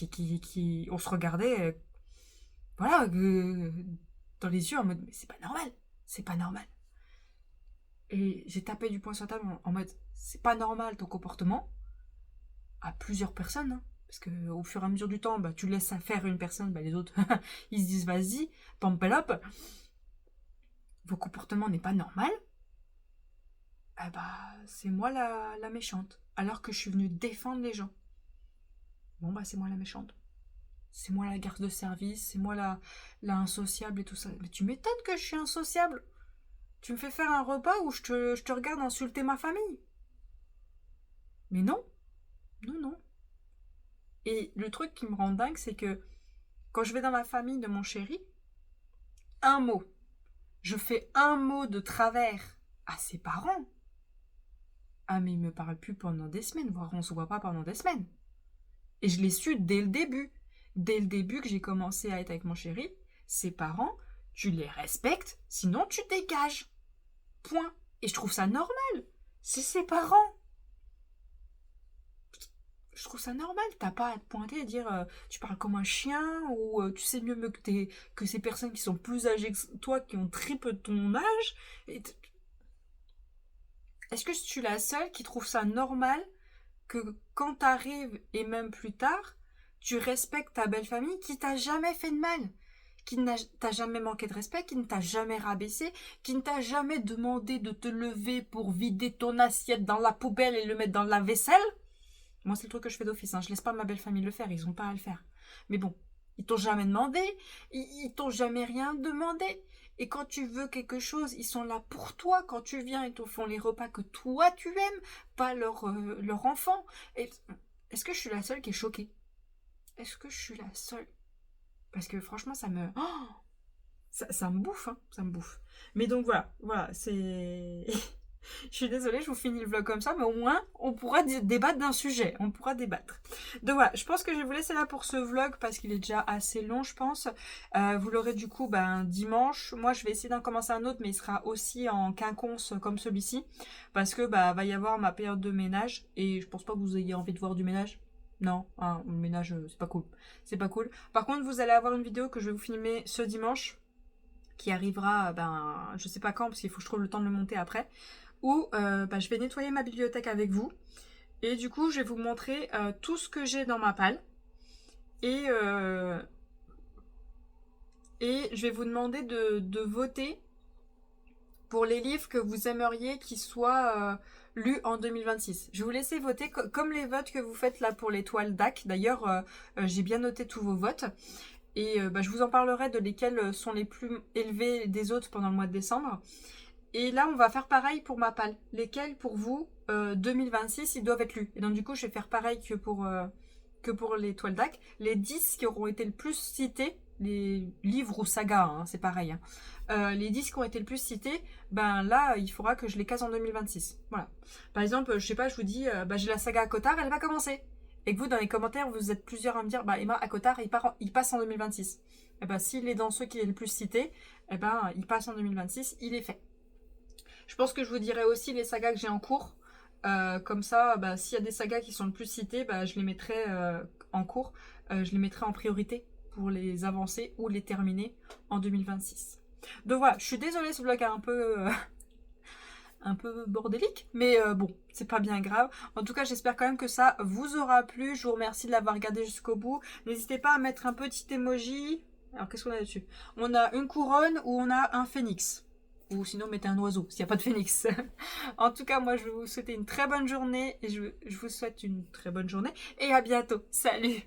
On se regardait, voilà, dans les yeux en mode, mais c'est pas normal, c'est pas normal. Et j'ai tapé du poing sur la table en mode, c'est pas normal ton comportement, à plusieurs personnes, hein. Parce que au fur et à mesure du temps, tu laisses faire une personne, les autres, ils se disent, vas-y, pump it up. Vos comportements n'est pas normal. C'est moi la méchante. Alors que je suis venue défendre les gens. Bon, c'est moi la méchante. C'est moi la garde de service, c'est moi la insociable et tout ça. Mais tu m'étonnes que je suis insociable. Tu me fais faire un repas où je te regarde insulter ma famille. Mais non. Non, non. Et le truc qui me rend dingue, c'est que quand je vais dans la famille de mon chéri, un mot. Je fais un mot de travers à ses parents. Ah, mais il me parle plus pendant des semaines, voire on se voit pas pendant des semaines. Et je l'ai su dès le début. Dès le début que j'ai commencé à être avec mon chéri, ses parents, tu les respectes, sinon tu dégages. Point. Et je trouve ça normal. C'est ses parents. Je trouve ça normal. T'as pas à te pointer et dire tu parles comme un chien ou tu sais mieux que ces personnes qui sont plus âgées que toi, qui ont triple ton âge. Est-ce que je suis la seule qui trouve ça normal que quand t'arrives et même plus tard, tu respectes ta belle famille qui t'a jamais fait de mal, qui ne t'a jamais manqué de respect, qui ne t'a jamais rabaissé, qui ne t'a jamais demandé de te lever pour vider ton assiette dans la poubelle et le mettre dans la vaisselle? Moi, c'est le truc que je fais d'office, hein. Je laisse pas ma belle famille le faire, ils ont pas à le faire. Mais bon, ils t'ont jamais demandé, ils t'ont jamais rien demandé. Et quand tu veux quelque chose, ils sont là pour toi. Quand tu viens, ils te font les repas que toi tu aimes, pas leur enfant. Est-ce que je suis la seule qui est choquée? Est-ce que je suis la seule? Parce que franchement, ça me... Oh, ça me bouffe, hein, ça me bouffe. Mais donc voilà, c'est... Je suis désolée, je vous finis le vlog comme ça, mais au moins, on pourra débattre d'un sujet. On pourra débattre. Donc voilà, je pense que je vais vous laisser là pour ce vlog parce qu'il est déjà assez long, je pense. Vous l'aurez du coup dimanche. Moi, je vais essayer d'en commencer un autre, mais il sera aussi en quinconce comme celui-ci. Parce que va y avoir ma période de ménage. Et je pense pas que vous ayez envie de voir du ménage. Non, hein, le ménage, c'est pas cool. C'est pas cool. Par contre, vous allez avoir une vidéo que je vais vous filmer ce dimanche. Qui arrivera, je sais pas quand, parce qu'il faut que je trouve le temps de le monter après. Où je vais nettoyer ma bibliothèque avec vous. Et du coup, je vais vous montrer tout ce que j'ai dans ma palle. Et je vais vous demander de voter pour les livres que vous aimeriez qu'ils soient lus en 2026. Je vais vous laisser voter comme les votes que vous faites là pour les toiles DAC. D'ailleurs, j'ai bien noté tous vos votes. Et je vous en parlerai de lesquels sont les plus élevés des autres pendant le mois de décembre. Et là, on va faire pareil pour ma palle. Lesquels, pour vous, 2026, ils doivent être lus. Et donc, du coup, je vais faire pareil que pour les toiles DAC. Les 10 qui auront été le plus cités, les livres ou sagas, hein, c'est pareil. Hein. Les 10 qui ont été le plus cités, là, il faudra que je les case en 2026. Voilà. Par exemple, je sais pas, je vous dis, j'ai la saga ACOTAR, elle va commencer. Et que vous, dans les commentaires, vous êtes plusieurs à me dire, Emma, ACOTAR, il passe en 2026. Et s'il est dans ceux qui est le plus cité, il passe en 2026, il est fait. Je pense que je vous dirai aussi les sagas que j'ai en cours. Comme ça, s'il y a des sagas qui sont le plus cités, je les mettrai en cours. Je les mettrai en priorité pour les avancer ou les terminer en 2026. Donc voilà, je suis désolée, ce vlog est un peu bordélique, mais bon, c'est pas bien grave. En tout cas, j'espère quand même que ça vous aura plu. Je vous remercie de l'avoir regardé jusqu'au bout. N'hésitez pas à mettre un petit emoji. Alors, qu'est-ce qu'on a dessus? On a une couronne ou on a un phénix. Ou sinon, mettez un oiseau, s'il n'y a pas de phénix. En tout cas, moi, je vais vous souhaiter une très bonne journée. Et je vous souhaite une très bonne journée. Et à bientôt. Salut!